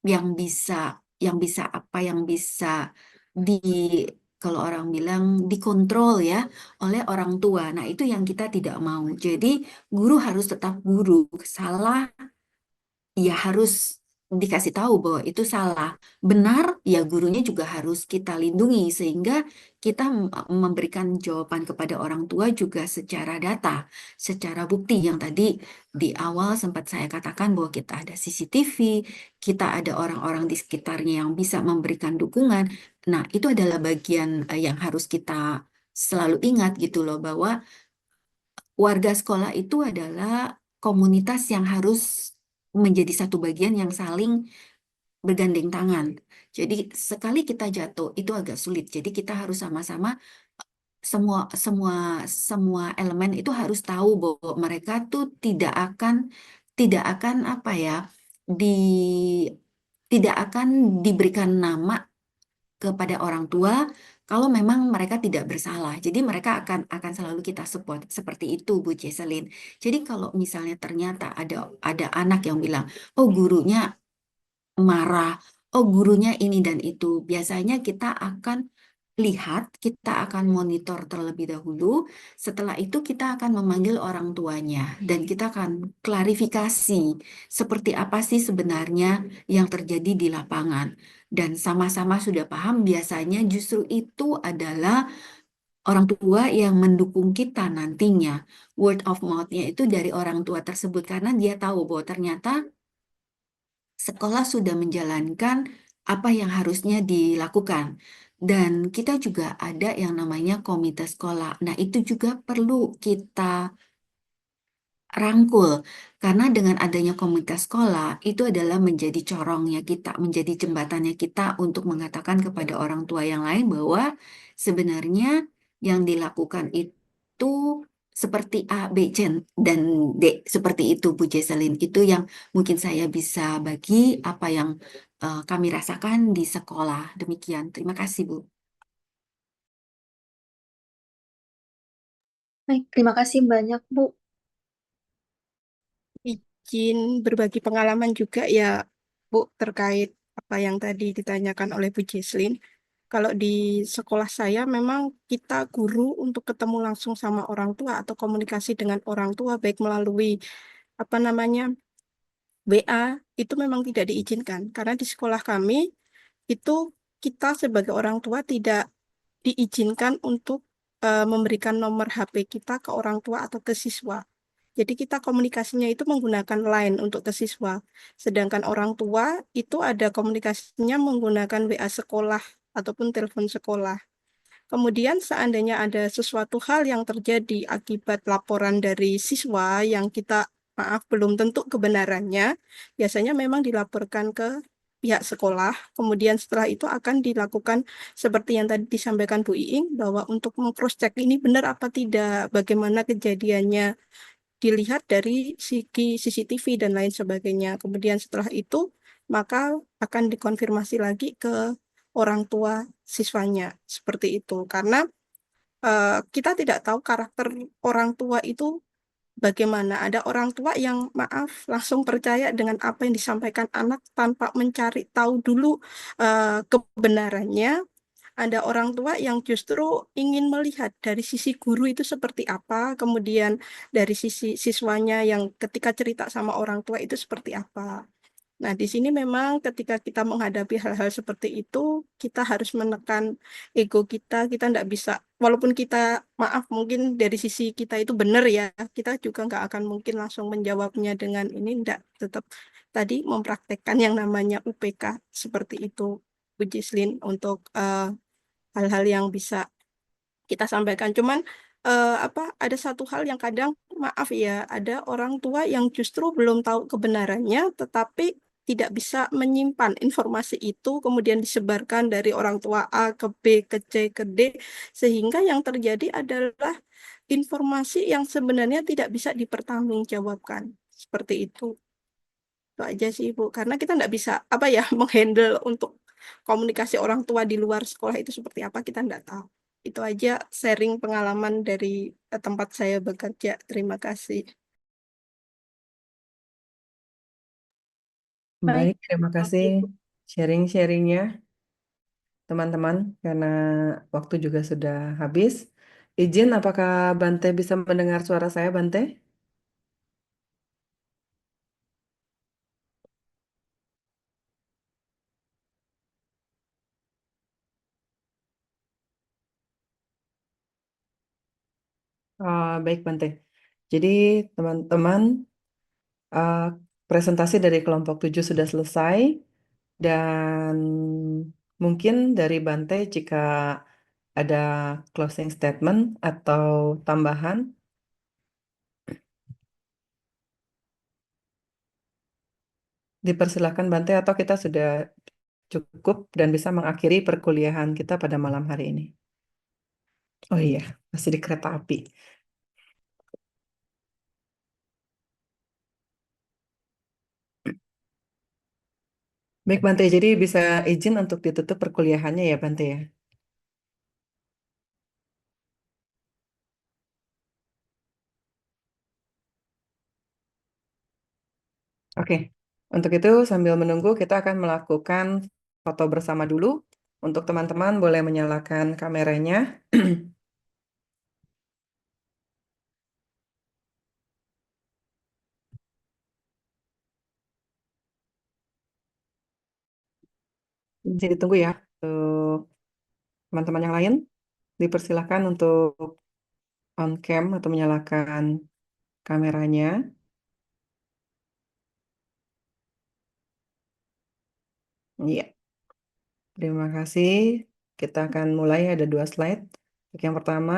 yang bisa di kalau orang bilang dikontrol ya oleh orang tua. Nah, itu yang kita tidak mau. Jadi, guru harus tetap guru. Salah ya harus dikasih tahu bahwa itu salah. Benar, ya gurunya juga harus kita lindungi sehingga kita memberikan jawaban kepada orang tua juga secara data, secara bukti yang tadi di awal sempat saya katakan bahwa kita ada CCTV, kita ada orang-orang di sekitarnya yang bisa memberikan dukungan. Nah, itu adalah bagian yang harus kita selalu ingat gitu loh bahwa warga sekolah itu adalah komunitas yang harus menjadi satu bagian yang saling bergandeng tangan. Jadi sekali kita jatuh itu agak sulit. Jadi kita harus sama-sama semua semua semua elemen itu harus tahu bahwa mereka tuh tidak akan apa ya di tidak akan diberikan nama kepada orang tua kalau memang mereka tidak bersalah. Jadi mereka akan selalu kita support seperti itu Bu Jesselyn. Jadi kalau misalnya ternyata ada anak yang bilang, "Oh, gurunya marah, oh gurunya ini dan itu." Biasanya kita akan lihat, kita akan monitor terlebih dahulu. Setelah itu kita akan memanggil orang tuanya dan kita akan klarifikasi seperti apa sih sebenarnya yang terjadi di lapangan. Dan sama-sama sudah paham, biasanya justru itu adalah orang tua yang mendukung kita nantinya. Word of mouth-nya itu dari orang tua tersebut karena dia tahu bahwa ternyata sekolah sudah menjalankan apa yang harusnya dilakukan. Dan kita juga ada yang namanya komite sekolah. Nah, itu juga perlu kita rangkul. Karena dengan adanya komunitas sekolah, itu adalah menjadi corongnya kita, menjadi jembatannya kita untuk mengatakan kepada orang tua yang lain bahwa sebenarnya yang dilakukan itu seperti A, B, C, dan D. Seperti itu, Bu Jesselyn. Itu yang mungkin saya bisa bagi apa yang kami rasakan di sekolah. Demikian. Terima kasih, Bu. Baik, terima kasih banyak, Bu. Izin berbagi pengalaman juga ya, Bu, terkait apa yang tadi ditanyakan oleh Bu Jesslyn. Kalau di sekolah saya memang kita guru untuk ketemu langsung sama orang tua atau komunikasi dengan orang tua baik melalui apa namanya WA itu memang tidak diizinkan karena di sekolah kami itu kita sebagai orang tua tidak diizinkan untuk memberikan nomor HP kita ke orang tua atau ke siswa. Jadi kita komunikasinya itu menggunakan line untuk ke siswa. Sedangkan orang tua itu ada komunikasinya menggunakan WA sekolah ataupun telepon sekolah. Kemudian seandainya ada sesuatu hal yang terjadi akibat laporan dari siswa yang kita maaf belum tentu kebenarannya, biasanya memang dilaporkan ke pihak sekolah. Kemudian setelah itu akan dilakukan seperti yang tadi disampaikan Bu Iing bahwa untuk meng-cross check ini benar apa tidak, bagaimana kejadiannya, dilihat dari segi CCTV dan lain sebagainya. Kemudian setelah itu maka akan dikonfirmasi lagi ke orang tua siswanya seperti itu. Karena kita tidak tahu karakter orang tua itu bagaimana. Ada orang tua yang maaf langsung percaya dengan apa yang disampaikan anak tanpa mencari tahu dulu kebenarannya. Ada orang tua yang justru ingin melihat dari sisi guru itu seperti apa, kemudian dari sisi siswanya yang ketika cerita sama orang tua itu seperti apa. Nah, di sini memang ketika kita menghadapi hal-hal seperti itu, kita harus menekan ego kita. Kita tidak bisa, walaupun kita, maaf, mungkin dari sisi kita itu benar ya, kita juga nggak akan mungkin langsung menjawabnya dengan ini, tidak. Tetap tadi mempraktekkan yang namanya UPK seperti itu, Bu Jislin, untuk hal-hal yang bisa kita sampaikan. Cuman ada satu hal yang kadang maaf ya, ada orang tua yang justru belum tahu kebenarannya, tetapi tidak bisa menyimpan informasi itu, kemudian disebarkan dari orang tua A ke B ke C ke D, sehingga yang terjadi adalah informasi yang sebenarnya tidak bisa dipertanggungjawabkan. Seperti itu. Itu aja sih Ibu, karena kita nggak bisa apa ya menghandle untuk komunikasi orang tua di luar sekolah itu seperti apa, kita nggak tahu. Itu aja sharing pengalaman dari tempat saya bekerja. Terima kasih. Baik, terima Terima kasih kasih, Bu. sharing-sharingnya teman-teman, karena waktu juga sudah habis. Izin, apakah Bante bisa mendengar suara saya, Bante? Baik, Bante. Jadi, teman-teman, uh, presentasi dari kelompok 7 sudah selesai. Dan mungkin dari Bante jika ada closing statement atau tambahan, dipersilakan Bante, atau kita sudah cukup dan bisa mengakhiri perkuliahan kita pada malam hari ini. Oh iya, masih di kereta api. Baik Bante, jadi bisa izin untuk ditutup perkuliahannya ya Bante ya. Oke, untuk itu sambil menunggu kita akan melakukan foto bersama dulu. Untuk teman-teman boleh menyalakan kameranya. Bisa ditunggu ya. Untuk teman-teman yang lain, dipersilakan untuk on cam atau menyalakan kameranya. Iya, terima kasih. Kita akan mulai, ada 2 slide. Yang pertama,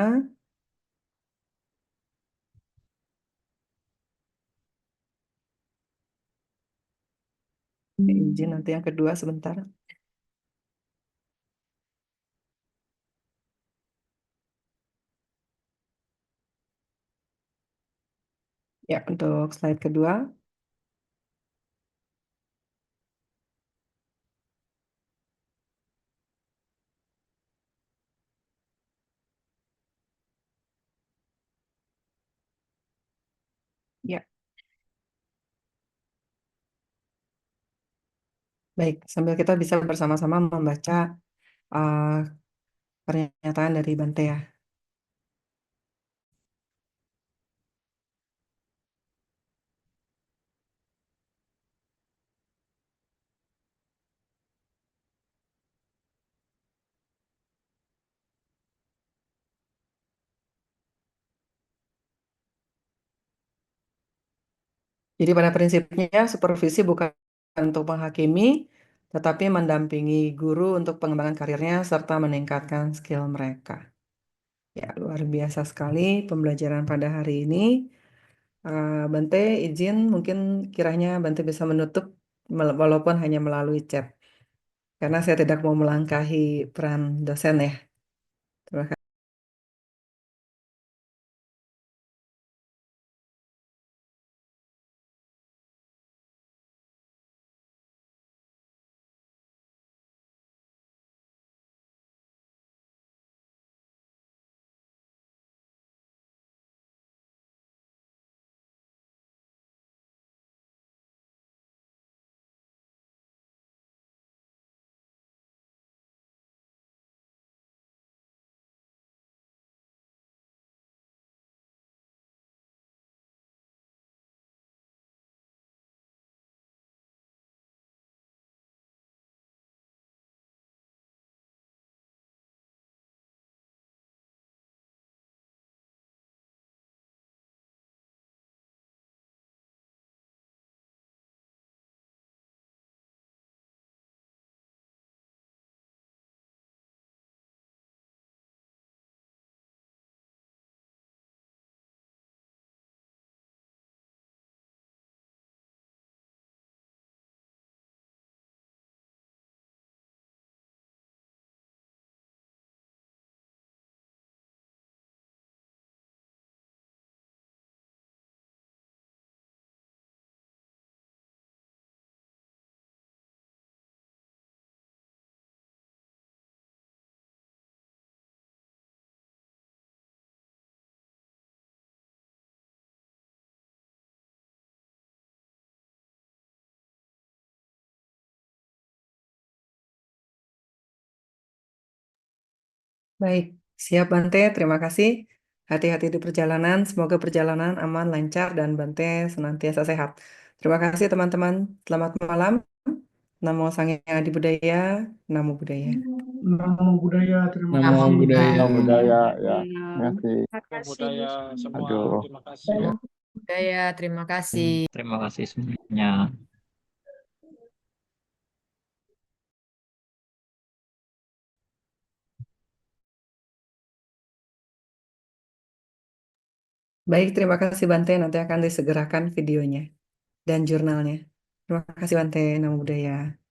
izin nanti yang kedua sebentar. Ya, untuk slide kedua. Ya, baik. Sambil kita bisa bersama-sama membaca uh, pernyataan dari Bante ya. Jadi pada prinsipnya supervisi bukan untuk menghakimi, tetapi mendampingi guru untuk pengembangan karirnya serta meningkatkan skill mereka. Ya, luar biasa sekali pembelajaran pada hari ini. Bante, izin mungkin kiranya Bante bisa menutup walaupun hanya melalui chat. Karena saya tidak mau melangkahi peran dosen ya. Terima kasih. Baik, siap Bante, terima kasih. Hati-hati di perjalanan, semoga perjalanan aman, lancar, dan Bante senantiasa sehat. Terima kasih teman-teman, selamat malam. Namo Sangya Adi Budaya, Namo Buddhaya. Namo Buddhaya, terima Namo kasih. Buddhaya. Budaya ya. Terima kasih. ke budaya semua. Aduh. Terima kasih. Budaya, terima kasih. Terima kasih semuanya. Baik, terima kasih Bante. Nanti akan disegerakan videonya dan jurnalnya. Terima kasih Bante, Nama Budaya.